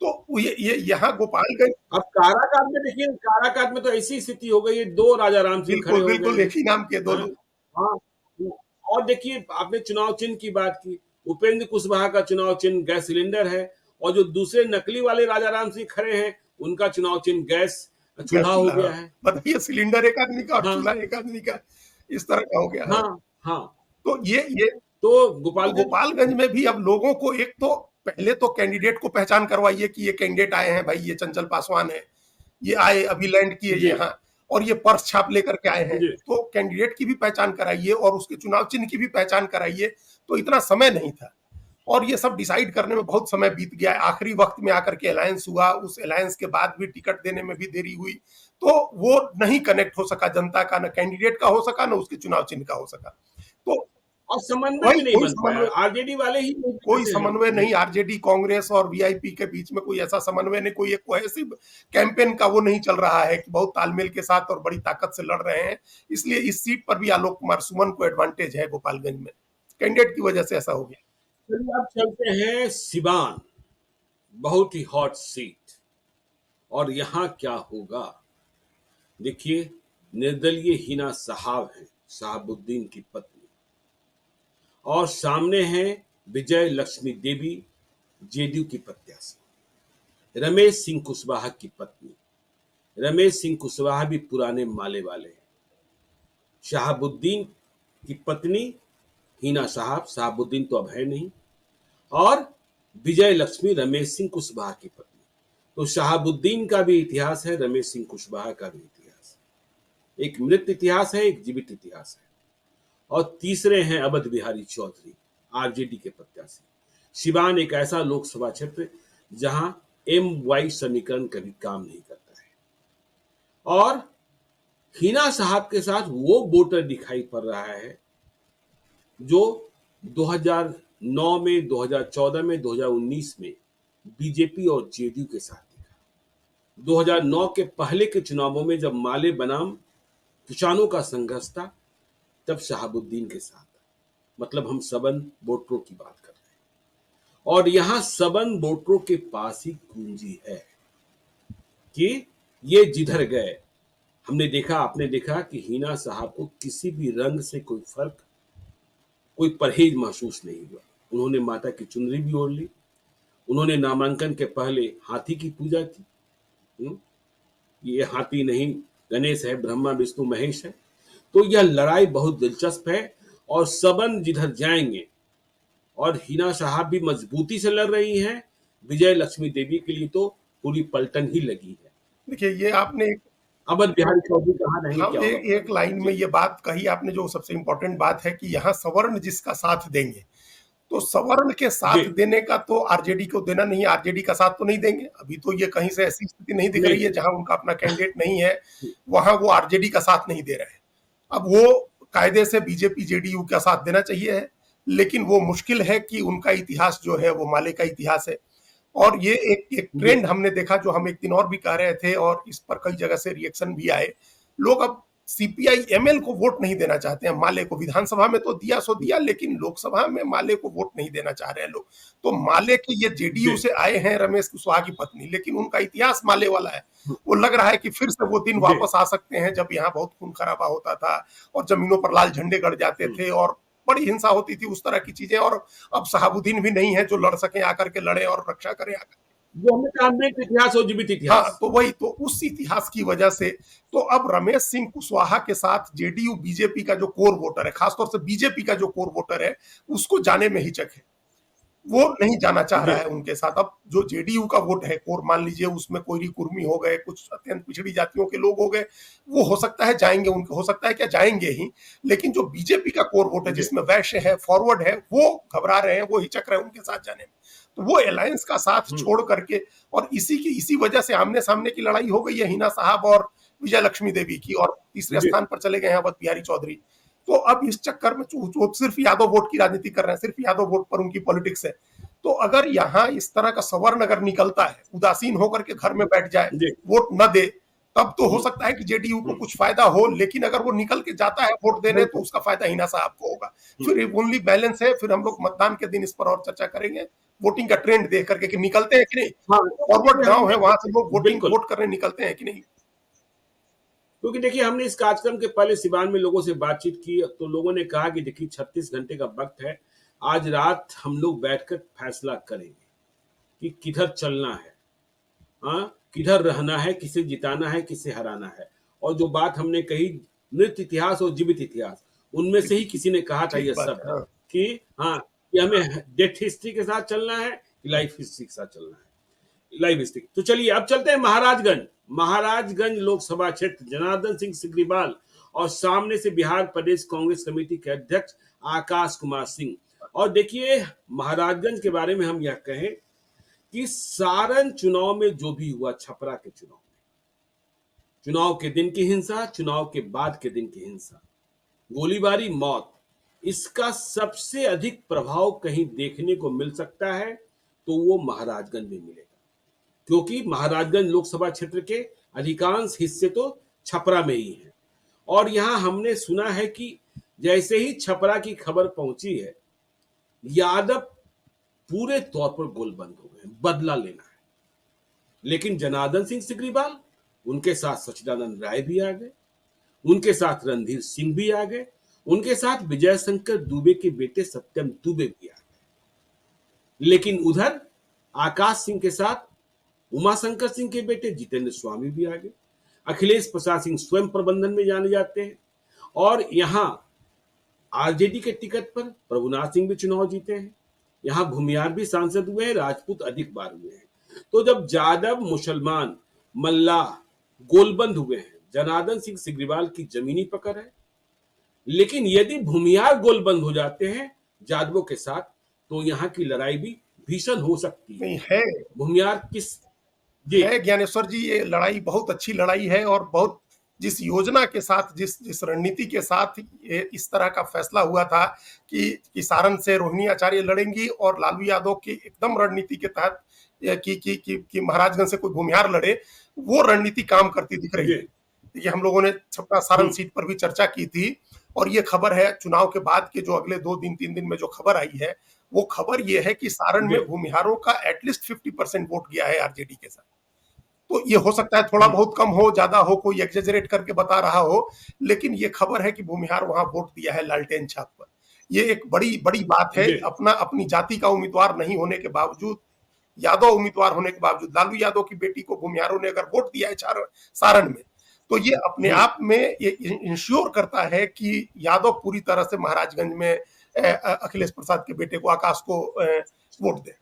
तो ये यहाँ गोपालगंज, अब काराकाट में देखिए, काराकाट में तो ऐसी स्थिति हो गई है, दो राजा राम सिंह खड़े बिल्कुल हो गए बिल्कुल हैं। एक ही नाम के दो हाँ लोग। हाँ। और देखिए आपने चुनाव चिन्ह की बात की, उपेंद्र कुशवाहा का चुनाव चिन्ह गैस सिलेंडर है और जो दूसरे नकली वाले राजा राम सिंह खड़े हैं उनका चुनाव चिन्ह गैस गैस चूल्हा हो चूल्हा, गया हाँ। है। बताइए, सिलेंडर एक आदमी का और हाँ, चूल्हा एक आदमी का, इस तरह का हो गया। हाँ, हाँ, हाँ। तो ये तो तो गोपालगंज गोपालगंज में भी अब लोगों को एक तो पहले तो कैंडिडेट को पहचान करवाइए कि ये कैंडिडेट आए हैं भाई, ये चंचल पासवान है, ये आए अभी लैंड किए जी, यहाँ, और ये पर्स छाप लेकर के आए हैं। जी, तो कैंडिडेट की भी पहचान कराइए और उसके चुनाव चिन्ह की भी पहचान कराइए। तो इतना समय नहीं था और ये सब डिसाइड करने में बहुत समय बीत गया। आखिरी वक्त में आकर के अलायंस हुआ, उस अलायंस के बाद भी टिकट देने में भी देरी हुई, तो वो नहीं कनेक्ट हो सका जनता का, न कैंडिडेट का हो सका, न उसके चुनाव चिन्ह का हो सका। तो और समन्वय वही भी नहीं कोई बन पाया, समन्वय आरजेडी वाले ही नहीं कोई दिखते हैं। समन्वय जी, नहीं, आरजेडी कांग्रेस और वीआईपी के बीच में कोई ऐसा समन्वय नहीं, कोई एक कोहेसिव कैंपेन का वो नहीं चल रहा है कि बहुत तालमेल के साथ और बड़ी ताकत से लड़ रहे हैं। इसलिए इस सीट पर भी आलोक कुमार सुमन को एडवांटेज है गोपालगंज में, कैंडिडेट की वजह से ऐसा हो गया। चलिए अब चलते हैं सिवान, बहुत ही हॉट सीट और यहाँ क्या होगा। देखिए, निर्दलीय हिना साहब हैं, शहाबुद्दीन की पत्नी, और सामने हैं विजय लक्ष्मी देवी, जेडीयू की प्रत्याशी, रमेश सिंह कुशवाहा की पत्नी। रमेश सिंह कुशवाहा भी पुराने माले वाले हैं। शहाबुद्दीन की पत्नी हिना साहब, शहाबुद्दीन तो अब है नहीं, और विजय लक्ष्मी रमेश सिंह कुशवाहा की पत्नी। तो शहाबुद्दीन का भी इतिहास है, रमेश सिंह कुशवाहा का भी इतिहास है। एक मृत इतिहास है, एक जीवित इतिहास है। और तीसरे हैं अवध बिहारी चौधरी, आरजेडी के प्रत्याशी। सिवान एक ऐसा लोकसभा क्षेत्र जहां एम वाई समीकरण कभी काम नहीं करता है। और हिना साहब के साथ वो वोटर दिखाई पड़ रहा है जो 2009 में, 2014 में, 2019 में बीजेपी और जेडीयू के साथ दिखा। 2009 के पहले के चुनावों में जब माले बनाम किसानों का संघर्ष था, तब शहाबुद्दीन के साथ, मतलब हम सबन वोटरों की बात कर रहे हैं। और यहां सबन वोटरों के पास ही कुंजी है कि ये जिधर गए, हमने देखा, आपने देखा कि हिना साहब को किसी भी रंग से कोई फर्क, कोई परहेज महसूस नहीं हुआ। उन्होंने माता की चुनरी भी ओढ़ ली, उन्होंने नामांकन के पहले हाथी की पूजा की। ये हाथी नहीं गणेश है, ब्रह्मा विष्णु महेश है। तो यह लड़ाई बहुत दिलचस्प है और सबन जिधर जाएंगे, और हिना साहब भी मजबूती से लड़ रही हैं, विजय लक्ष्मी देवी के लिए तो पूरी पलटन ही लगी है। देखिए, ये आपने अवध बिहारी चौधरी कहा नहीं हाँ क्या होगा। एक लाइन में ये बात कही आपने, जो सबसे इंपॉर्टेंट बात है कि यहाँ सवर्ण जिसका साथ देंगे, तो सवर्ण के जी, साथ देने का तो आरजेडी को देना नहीं है, आरजेडी का साथ तो नहीं देंगे। अभी तो ये कहीं से ऐसी स्थिति नहीं दिख नहीं रही है देंगे। जहां उनका अपना कैंडिडेट नहीं है, वहां वो आरजेडी का साथ नहीं दे रहे हैं। अब वो कायदे से बीजेपी जेडीयू का साथ देना चाहिए है, लेकिन वो मुश्किल है कि उनका इतिहास जो है वो माले का इतिहास है। और ये एक एक जी, ट्रेंड हमने देखा, जो हम एक दिन और भी कह रहे थे और इस पर कई जगह से रिएक्शन भी आए। लोग अब सीपीआई एमएल को वोट नहीं देना चाहते हैं, माले को। विधानसभा में तो दिया सो दिया, लेकिन लोकसभा में माले को वोट नहीं देना चाह रहे हैं लोग। तो माले के ये जेडीयू जी, से आए हैं रमेश कुशवाहा की पत्नी, लेकिन उनका इतिहास माले वाला है। वो लग रहा है कि फिर से वो दिन जी, वापस आ सकते हैं जब यहाँ बहुत खून खराबा होता था और जमीनों पर लाल झंडे गड़ जाते थे और बड़ी हिंसा होती थी, उस तरह की चीजें। और अब शहाबुद्दीन भी नहीं है जो लड़ सके, आकर के लड़े और रक्षा करे आकर। जो हमने कहा मृत इतिहास और जीवित हाँ, इतिहास। तो वही तो उस इतिहास की वजह से तो अब रमेश सिंह कुशवाहा के साथ जेडीयू बीजेपी का जो कोर वोटर है, खासतौर से बीजेपी का जो कोर वोटर है, उसको जाने में हिचक है। वो नहीं जाना चाह जी, रहा है उनके साथ। अब जो जेडीयू का वोट है कोर, मान लीजिए उसमें कोयरी कुर्मी हो गए, कुछ अत्यंत पिछड़ी जातियों के लोग हो गए, वो हो सकता है जाएंगे, उनके हो सकता है क्या जाएंगे ही। लेकिन जो बीजेपी का कोर वोट है, जी, जिसमें वैश्य है, फॉरवर्ड है, वो घबरा रहे हैं, वो हिचक रहे हैं उनके साथ जाने में। तो वो अलायंस का साथ छोड़ करके, और इसी वजह से आमने सामने की लड़ाई हो गई है हिना साहब और विजय लक्ष्मी देवी की, और तीसरे जी, स्थान पर चले गए हैं अवध बिहारी चौधरी। तो अब इस चक्कर में सिर्फ यादव वोट की राजनीति कर रहे हैं, सिर्फ यादव वोट पर उनकी पॉलिटिक्स है। तो अगर यहाँ इस तरह का सवर्ण अगर निकलता है, उदासीन होकर के घर में बैठ जाए, जी, वोट न दे, तब तो हो सकता है कि जेडीयू को कुछ फायदा हो। लेकिन अगर वो निकल के जाता है वोट देने, तो बिल्कुल। उसका फायदा हिना साहब को होगा। फिर ओनली बैलेंस है, फिर हम लोग मतदान के दिन इस पर और चर्चा करेंगे, वोटिंग का ट्रेंड देख करके कि निकलते हैं कि नहीं। हाँ, फॉरवर्ड गांव है, वहां से लोग बिल्कुल। वोट करने निकलते हैं कि नहीं। क्योंकि देखिए हमने इस कार्यक्रम के पहले सिवान में लोगों से बातचीत की तो लोगों ने कहा कि देखिए 36 घंटे का वक्त है, आज रात हम लोग बैठकर फैसला करेंगे कि किधर चलना है, हाँ किधर रहना है, किसे जिताना है, किसे हराना है। और जो बात हमने कही, नृत्य इतिहास और जीवित इतिहास, उनमें से ही किसी ने कहा था ठीक यह बात शब्द है, हाँ। कि हाँ कि हमें डेथ हिस्ट्री के साथ चलना है कि लाइफ हिस्ट्री के साथ चलना है, लाइव स्टिक। तो चलिए अब चलते हैं महाराजगंज। महाराजगंज लोकसभा क्षेत्र, जनार्दन सिंह सिग्रीवाल और सामने से बिहार प्रदेश कांग्रेस कमेटी के अध्यक्ष आकाश कुमार सिंह। और देखिए महाराजगंज के बारे में हम यह कहें कि सारण चुनाव में जो भी हुआ, छपरा के चुनाव में, चुनाव के दिन की हिंसा, चुनाव के बाद के दिन की हिंसा, गोलीबारी, मौत, इसका सबसे अधिक प्रभाव कहीं देखने को मिल सकता है तो वो महाराजगंज में मिलेगा, क्योंकि महाराजगंज लोकसभा क्षेत्र के अधिकांश हिस्से तो छपरा में ही हैं। और यहां हमने सुना है कि जैसे ही छपरा की खबर पहुंची है, यादव पूरे तौर पर गोलबंद हो गए, बदला लेना है। लेकिन जनार्दन सिंह सिग्रीवाल, उनके साथ सच्चिदानंद राय भी आ गए, उनके साथ रणधीर सिंह भी आ गए, उनके साथ विजय शंकर दुबे के बेटे सत्यम दुबे भी आ गए। लेकिन उधर आकाश सिंह के साथ उमाशंकर सिंह के बेटे जितेंद्र स्वामी भी आ गए। अखिलेश प्रसाद सिंह स्वयं प्रबंधन में जाने जाते हैं। और यहां आरजेडी के टिकट पर प्रभुनाथ सिंह भी चुनाव जीते हैं। यहां भूमियार भी सांसद हुए हैं, राजपूत अधिक बार हुए हैं। तो जब जादव, मुसलमान, मल्लाह गोलबंद हुए हैं, जनार्दन सिंह सिग्रीवाल की जमीनी पकड़ है। लेकिन यदि भूमियार गोलबंद हो जाते हैं जादवों के साथ, तो यहाँ की लड़ाई भी भीषण हो सकती है। नहीं है, भूमियार किस जी है ज्ञानेश्वर जी, ये लड़ाई बहुत अच्छी लड़ाई है और बहुत जिस योजना के साथ, जिस जिस रणनीति के साथ ये इस तरह का फैसला हुआ था कि सारण से रोहिणी आचार्य लड़ेंगी और लालू यादव की एकदम रणनीति के तहत कि महाराजगंज से कोई भूमिहार लड़े, वो रणनीति काम करती दिख रही है। ये हम लोगों ने छपरा सारण सीट पर भी चर्चा की थी और ये खबर है चुनाव के बाद के जो अगले 2 दिन 3 दिन में जो खबर आई है, वो खबर ये है कि सारण में भूमिहारों का एटलीस्ट 50% वोट गया है आरजेडी के साथ। तो ये हो सकता है थोड़ा बहुत कम हो, ज्यादा हो, कोई एक्सेजरेट करके बता रहा हो, लेकिन ये खबर है कि भूमिहार वहां वोट दिया है लालटेन छाप पर। ये एक बड़ी बड़ी बात है। अपनी जाति का उम्मीदवार नहीं होने के बावजूद, यादव उम्मीदवार होने के बावजूद, लालू यादव की बेटी को भूमिहारों ने अगर वोट दिया है सारण में, तो ये अपने आप में ये इंश्योर करता है कि यादव पूरी तरह से महाराजगंज में अखिलेश प्रसाद के बेटे को, आकाश को वोट दे।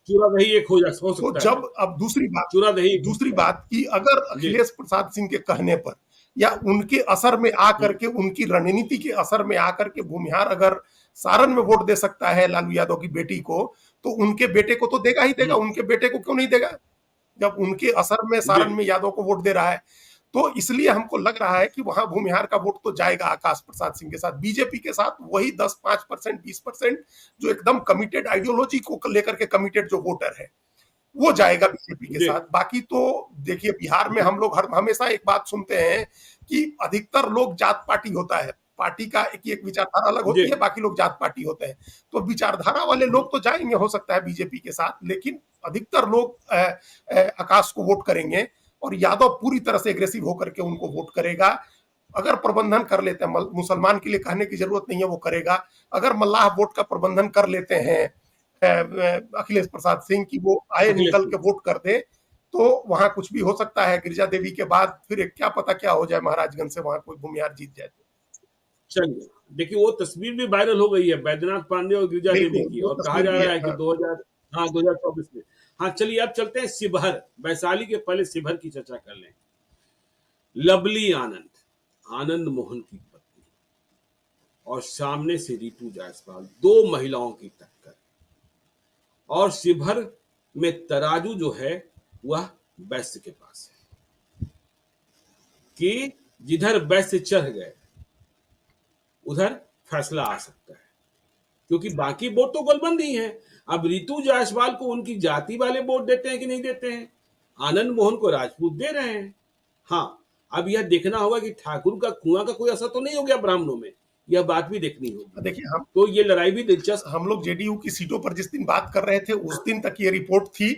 चूरा दही एक हो सकता तो है। जब अब दूसरी बात कि अगर अखिलेश प्रसाद सिंह के कहने पर या उनके असर में आकर के, उनकी रणनीति के असर में आकर के भूमिहार अगर सारण में वोट दे सकता है लालू यादव की बेटी को, तो उनके बेटे को तो देगा ही देगा। उनके बेटे को क्यों नहीं देगा जब उनके असर में सारण में यादव को वोट दे रहा है? तो इसलिए हमको लग रहा है कि वहां भूमिहार का वोट तो जाएगा आकाश प्रसाद सिंह के साथ। बीजेपी के साथ वही 10-5%, 20% जो एकदम कमिटेड, आइडियोलॉजी को लेकर के कमिटेड जो वोटर है, वो जाएगा बीजेपी के साथ। बाकी तो देखिए बिहार में हम लोग हमेशा एक बात सुनते हैं कि अधिकतर लोग जात पार्टी होता है, पार्टी का एक विचारधारा अलग होती है, बाकी लोग जात पार्टी होते हैं। तो विचारधारा वाले लोग तो जाएंगे हो सकता है बीजेपी के साथ, लेकिन अधिकतर लोग आकाश को वोट करेंगे और यादव पूरी तरह से एग्रेसिव होकर के उनको वोट करेगा। अगर प्रबंधन कर लेते हैं, मुसलमान के लिए कहने की जरूरत नहीं है, वो करेगा। अगर मल्लाह वोट का प्रबंधन कर लेते हैं अखिलेश प्रसाद सिंह की, वो आए निकल के वोट कर दे, तो वहां कुछ भी हो सकता है। गिरिजा देवी के बाद फिर क्या पता क्या हो जाए, महाराजगंज से वहां कोई भूमिहार जीत जाए। चलिए देखिए वो तस्वीर भी वायरल हो गई है बैद्यनाथ पांडे और गिरिजा देवी की, और कहा जा रहा है कि 2024 में। हाँ चलिए अब चलते हैं शिवहर, वैशाली के पहले शिवहर की चर्चा कर लें। लवली आनंद मोहन की पत्नी और सामने से रितु जायसवाल, 2 महिलाओं की टक्कर। और शिवहर में तराजू जो है वह वैश्य के पास है कि जिधर वैश्य चढ़ गए उधर फैसला आ सकता है, क्योंकि बाकी वोट तो गोलबंद ही है। अब रितु जायसवाल को उनकी जाति वाले वोट देते हैं कि नहीं देते हैं, आनंद मोहन को राजपूत दे रहे हैं। हाँ अब यह देखना होगा कि ठाकुर का कुआं का कोई असर तो नहीं हो गया ब्राह्मणों में, यह बात भी देखनी होगी। देखिए तो ये लड़ाई भी दिलचस्प। हम लोग जेडीयू की सीटों पर जिस दिन बात कर रहे थे उस दिन तक ये रिपोर्ट थी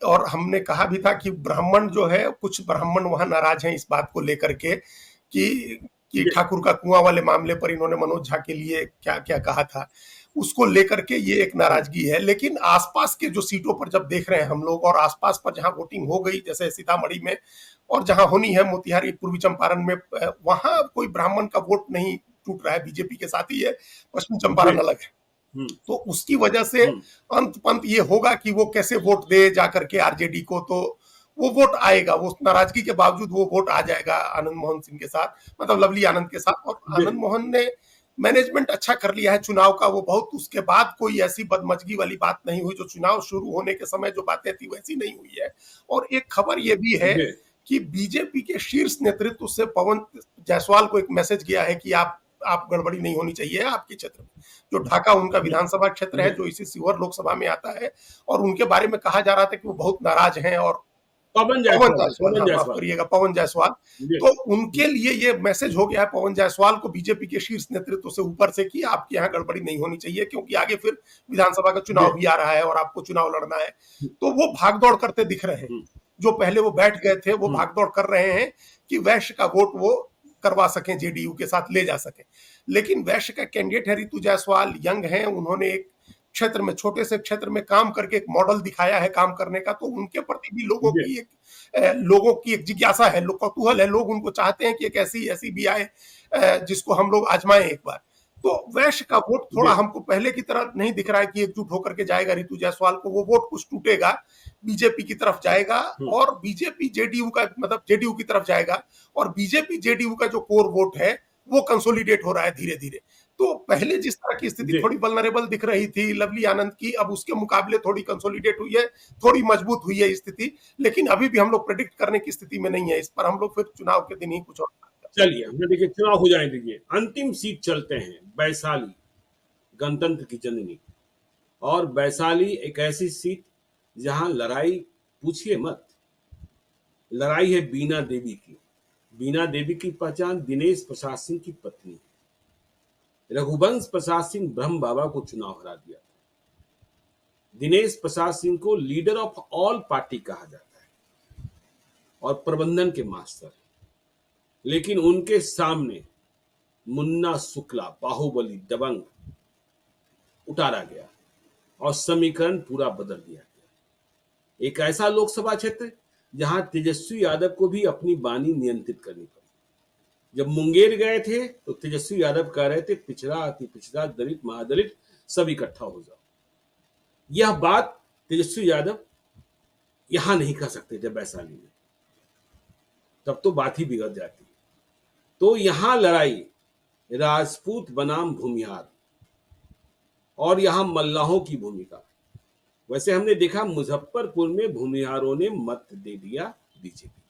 और हमने कहा भी था कि ब्राह्मण जो है, कुछ ब्राह्मण वहां नाराज हैं इस बात को लेकर के कि जी ठाकुर का कुआं वाले मामले पर इन्होंने मनोज झा के लिए क्या क्या कहा था, उसको लेकर के ये एक हाँ नाराजगी है। लेकिन आसपास के जो सीटों पर जब देख रहे हैं हम लोग, और आसपास पर जहां वोटिंग हो गई जैसे सीतामढ़ी में, और जहां होनी है मोतिहारी पूर्वी चंपारण में, वहां कोई ब्राह्मण का वोट नहीं टूट रहा है, बीजेपी के साथ ही है, पश्चिम जी चंपारण अलग है। हम्म तो उसकी वजह से हम्म अंत पंत ये होगा कि वो कैसे वोट दे जाकर के आरजेडी को, तो वो वोट आएगा, वो नाराजगी के बावजूद वो वोट आ जाएगा आनंद मोहन सिंह के साथ, मतलब लवली आनंद के साथ। और जी आनंद मोहन ने मैनेजमेंट अच्छा कर लिया है चुनाव का, वो बहुत, उसके बाद कोई ऐसी बदमजगी वाली बात नहीं हुई, जो चुनाव शुरू होने के समय जो बातें थी वैसी नहीं हुई है। और एक खबर ये भी है जी कि बीजेपी के शीर्ष नेतृत्व से पवन जायसवाल को एक मैसेज गया है कि आप गड़बड़ी नहीं होनी चाहिए आपके क्षेत्र में, जो ढाका उनका हम्म, विधानसभा क्षेत्र है, जी जो इसी शिवहर लोकसभा में आता है। और उनके बारे में कहा जा रहा था कि वो बहुत नाराज हैं, और पवन जायसवाल, पवन हाँ माफ जायसवाल करिएगा, पवन जायसवाल। जी तो उनके लिए ये मैसेज हो गया है पवन जायसवाल को बीजेपी के शीर्ष नेतृत्व से ऊपर से, कि आपके यहाँ गड़बड़ी नहीं होनी चाहिए, क्योंकि आगे फिर विधानसभा का जी चुनाव भी आ रहा है और आपको चुनाव लड़ना है। तो वो भागदौड़ करते दिख रहे हैं, हम्म जो पहले वो बैठ गए थे वो हम्म, भागदौड़ कर रहे हैं कि वैश्य का वोट वो करवा सकें, जेडीयू के साथ ले जा सकें। लेकिन वैश्य का कैंडिडेट है ऋतु जायसवाल, यंग है, उन्होंने एक क्षेत्र में, छोटे से क्षेत्र में काम करके एक मॉडल दिखाया है काम करने का, तो उनके प्रति भी जी लोगों की एक जिज्ञासा है, लोग कौतूहल है, लोग उनको चाहते हैं कि एक ऐसी ऐसी भी आए जिसको हम लोग आजमाएं एक बार। तो वैश्य का वोट थोड़ा जी हमको पहले की तरह नहीं दिख रहा है कि एकजुट होकर के जाएगा ऋतु जायसवाल को, वो वोट कुछ टूटेगा, बीजेपी की तरफ जाएगा, हम्म, और बीजेपी जेडीयू का, मतलब जेडीयू की तरफ जाएगा, और बीजेपी जेडीयू का जो कोर वोट है वो कंसोलिडेट हो रहा है धीरे धीरे। तो पहले जिस तरह की स्थिति जी थोड़ी वल्नरेबल दिख रही थी लवली आनंद की, अब उसके मुकाबले थोड़ी कंसोलिडेट हुई है, थोड़ी मजबूत हुई है स्थिति। लेकिन अभी भी हम लोग प्रेडिक्ट करने की स्थिति में नहीं है, इस पर हम लोग फिर चुनाव के दिन ही कुछ और चलिए हमने देखिए चुनाव हो जाने दीजिए अंतिम सीट चलते हैं वैशाली गणतंत्र की जननी और वैशाली एक ऐसी सीट जहां लड़ाई पूछिए मत लड़ाई है बीना देवी की बीना देवी की पहचान दिनेश प्रसाद सिंह की पत्नी है रघुवंश प्रसाद सिंह ब्रह्म बाबा को चुनाव हरा दिया दिनेश प्रसाद सिंह को लीडर ऑफ ऑल पार्टी कहा जाता है और प्रबंधन के मास्टर लेकिन उनके सामने मुन्ना शुक्ला बाहुबली दबंग उतारा गया और समीकरण पूरा बदल दिया गया एक ऐसा लोकसभा क्षेत्र जहां तेजस्वी यादव को भी अपनी बानी नियंत्रित करनी पड़ी जब मुंगेर गए थे तो तेजस्वी यादव कह रहे थे पिछड़ा अति पिछड़ा दलित महादलित सब इकट्ठा हो जाओ यह बात तेजस्वी यादव यहां नहीं कर सकते जब वैशाली में तब तो बात ही बिगड़ जाती तो यहां लड़ाई राजपूत बनाम भूमिहार और यहां मल्लाहों की भूमिका वैसे हमने देखा मुजफ्फरपुर में भूमिहारों ने मत दे दिया बीजेपी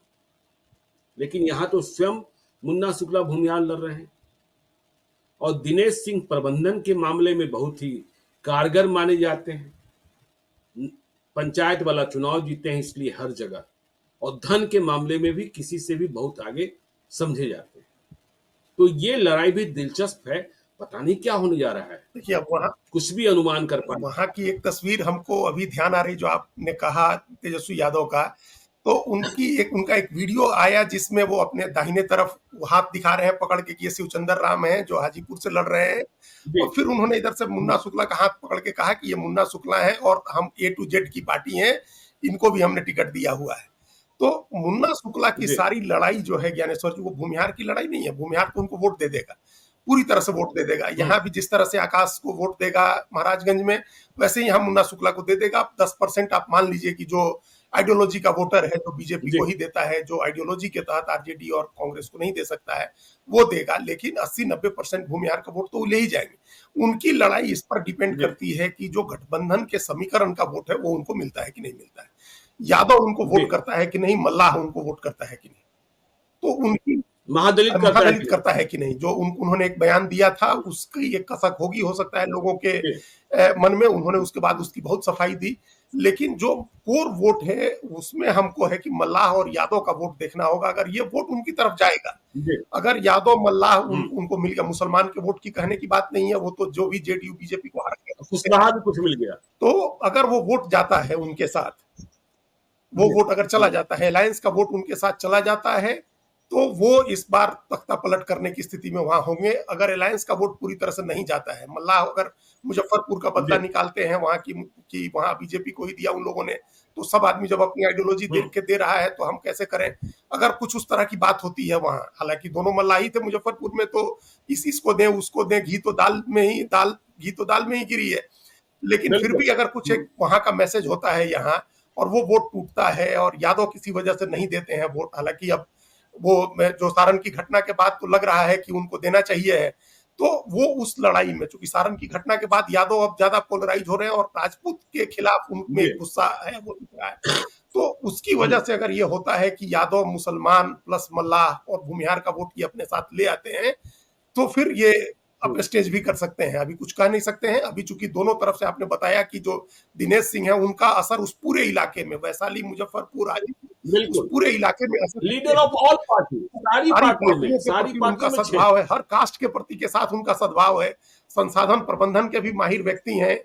लेकिन यहां तो स्वयं मुन्ना शुक्ला भूमिहार लड़ रहे हैं और दिनेश सिंह प्रबंधन के मामले में बहुत ही कारगर माने जाते हैं पंचायत वाला चुनाव जीते हैं इसलिए हर जगह और धन के मामले में भी किसी से भी बहुत आगे समझे जाते हैं तो ये लड़ाई भी दिलचस्प है पता नहीं क्या होने जा रहा है देखिए। अब वहाँ कुछ भी अनुमान कर पाए वहाँ की एक तस्वीर हमको अभी ध्यान आ रही, जो आपने कहा तेजस्वी यादव का, तो उनका एक वीडियो आया जिसमें वो अपने दाहिने तरफ हाथ दिखा रहे हैं पकड़ के कि ये शिवचंद्र राम है जो हाजीपुर से लड़ रहे हैं, जी और फिर उन्होंने इधर से मुन्ना शुक्ला का हाथ पकड़ के कहा कि ये मुन्ना शुक्ला है और हम ए टू जेड की पार्टी है, इनको भी हमने टिकट दिया हुआ है। तो मुन्ना शुक्ला की जी सारी लड़ाई जो है ज्ञानेश्वर जी, वो भूमिहार की लड़ाई नहीं है, भूमिहार तो उनको वोट दे देगा, पूरी तरह से वोट दे देगा। यहाँ भी जिस तरह से आकाश को वोट देगा महाराजगंज में, वैसे ही यहाँ मुन्ना शुक्ला को दे देगा। 10% आप मान लीजिए कि जो आइडियोलॉजी का वोटर है, जो बीजेपी जी को ही देता है, जो आइडियोलॉजी के तहत आरजेडी और कांग्रेस को नहीं दे सकता है, वो देगा। लेकिन 80-90% भूमिहार का वोट तो ले ही जाएंगे। उनकी लड़ाई इस पर डिपेंड जी करती है कि जो गठबंधन के समीकरण का वोट है वो उनको मिलता है कि नहीं मिलता है, यादव उनको जी वोट करता है कि नहीं, मल्लाह उनको वोट करता है कि नहीं। तो उनकी महादलित करता है महादलित करता है कि नहीं, जो उन्होंने एक बयान दिया था उसकी एक कसक होगी, हो सकता है लोगों के जी मन में, उन्होंने उसके बाद उसकी बहुत सफाई दी। लेकिन जो कोर वोट है उसमें हमको है कि मल्लाह और यादव का वोट देखना होगा, अगर ये वोट उनकी तरफ जाएगा, जी अगर यादव मल्लाह हम्म उनको मिल गया, मुसलमान के वोट की कहने की बात नहीं है, वो तो जो भी जेडीयू बीजेपी को हार गया, कुशवाहा भी कुछ मिल गया तो अगर वो वोट जाता है उनके साथ, वो जी वोट अगर चला जी जाता है, अलायंस का वोट उनके साथ चला जाता है, तो वो इस बार तख्ता पलट करने की स्थिति में वहां होंगे। अगर अलायंस का वोट पूरी तरह से नहीं जाता है, मल्लाह अगर मुजफ्फरपुर का बदला जी निकालते हैं वहां की कि वहां बीजेपी को ही दिया उन लोगों ने, तो सब आदमी जब अपनी आइडियोलॉजी देख के दे रहा है तो हम कैसे करें। अगर कुछ उस तरह की बात होती है वहां, हालांकि दोनों मल्लाह ही थे मुजफ्फरपुर में, तो इसको दें उसको दें, घी तो दाल में ही गिरी है। लेकिन फिर बिल्कुल भी अगर कुछ एक वहां का मैसेज होता है यहाँ, और वो वोट टूटता है और यादव किसी वजह से नहीं देते हैं वोट, हालांकि अब वो जो सारण की घटना के बाद तो लग रहा है कि उनको देना चाहिए है, तो वो उस लड़ाई में, चूंकि सारण की घटना के बाद यादव अब ज्यादा पोलराइज हो रहे हैं और राजपूत के खिलाफ उनमें जी गुस्सा है, वो दिख रहा है। तो उसकी वजह से अगर ये होता है कि यादव मुसलमान प्लस मल्लाह और भूमिहार का वोट ये अपने साथ ले आते हैं, तो फिर ये अब स्टेज भी कर सकते हैं। अभी कुछ कह नहीं सकते हैं, अभी चूंकि दोनों तरफ से आपने बताया कि जो दिनेश सिंह है उनका असर उस पूरे इलाके में, वैशाली मुजफ्फरपुर आदि, उस बिल्कुल पूरे इलाके में असर लीडर है। ऑफ ऑल पार्टी, सारी सारी पार्टियों उनका में छह। सद्भाव है, हर कास्ट के प्रति के साथ उनका सद्भाव है, संसाधन प्रबंधन के भी माहिर व्यक्ति हैं,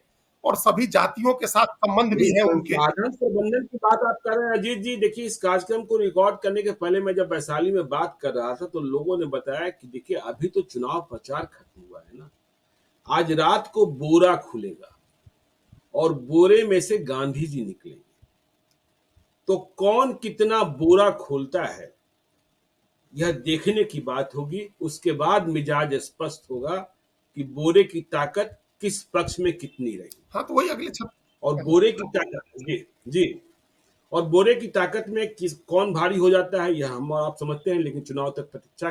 और सभी जातियों के साथ संबंध भी नहीं, है उनके। संसाधन प्रबंधन की बात आप कर रहे हैं अजीत जी। देखिए, इस कार्यक्रम को रिकॉर्ड करने के पहले मैं जब वैशाली में बात कर रहा था तो लोगों ने बताया कि देखिए अभी तो चुनाव प्रचार खत्म हुआ है ना, आज रात को बोरा खुलेगा और बोरे में से गांधी जी निकलेंगे। तो कौन कितना बोरा खोलता है यह देखने की बात होगी। उसके बाद मिजाज स्पष्ट होगा कि बोरे की ताकत किस पक्ष में कितनी रही। हाँ, तो वही अगले और बोरे की ताकत, जी जी, और बोरे की ताकत में किस कौन भारी हो जाता है यह हम और आप समझते हैं, लेकिन चुनाव तक प्रतीक्षा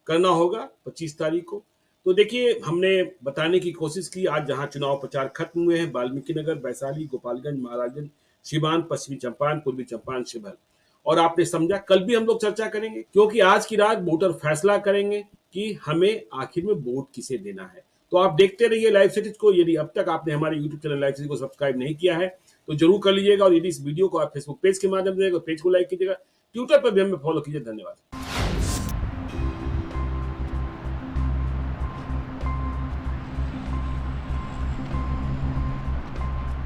करना होगा 25 तारीख को। तो देखिए, हमने बताने की कोशिश की आज जहां चुनाव प्रचार खत्म हुए हैं, वाल्मीकि नगर, वैशाली, गोपालगंज, महाराजगंज, सिवान, पश्चिमी चंपारण, पूर्वी चंपारण, शिवहर, और आपने समझा। कल भी हम लोग चर्चा करेंगे, क्योंकि आज की रात वोटर फैसला करेंगे कि हमें आखिर में वोट किसे देना है। तो आप देखते रहिए लाइव सिटीज को। यदि अब तक आपने हमारे यूट्यूब चैनल लाइव सिटीज को सब्सक्राइब नहीं किया है तो जरूर कर लीजिएगा, और यदि इस वीडियो को आप फेसबुक पेज के माध्यम से पेज को लाइक कीजिएगा, ट्विटर पर भी हमें फॉलो कीजिए। धन्यवाद।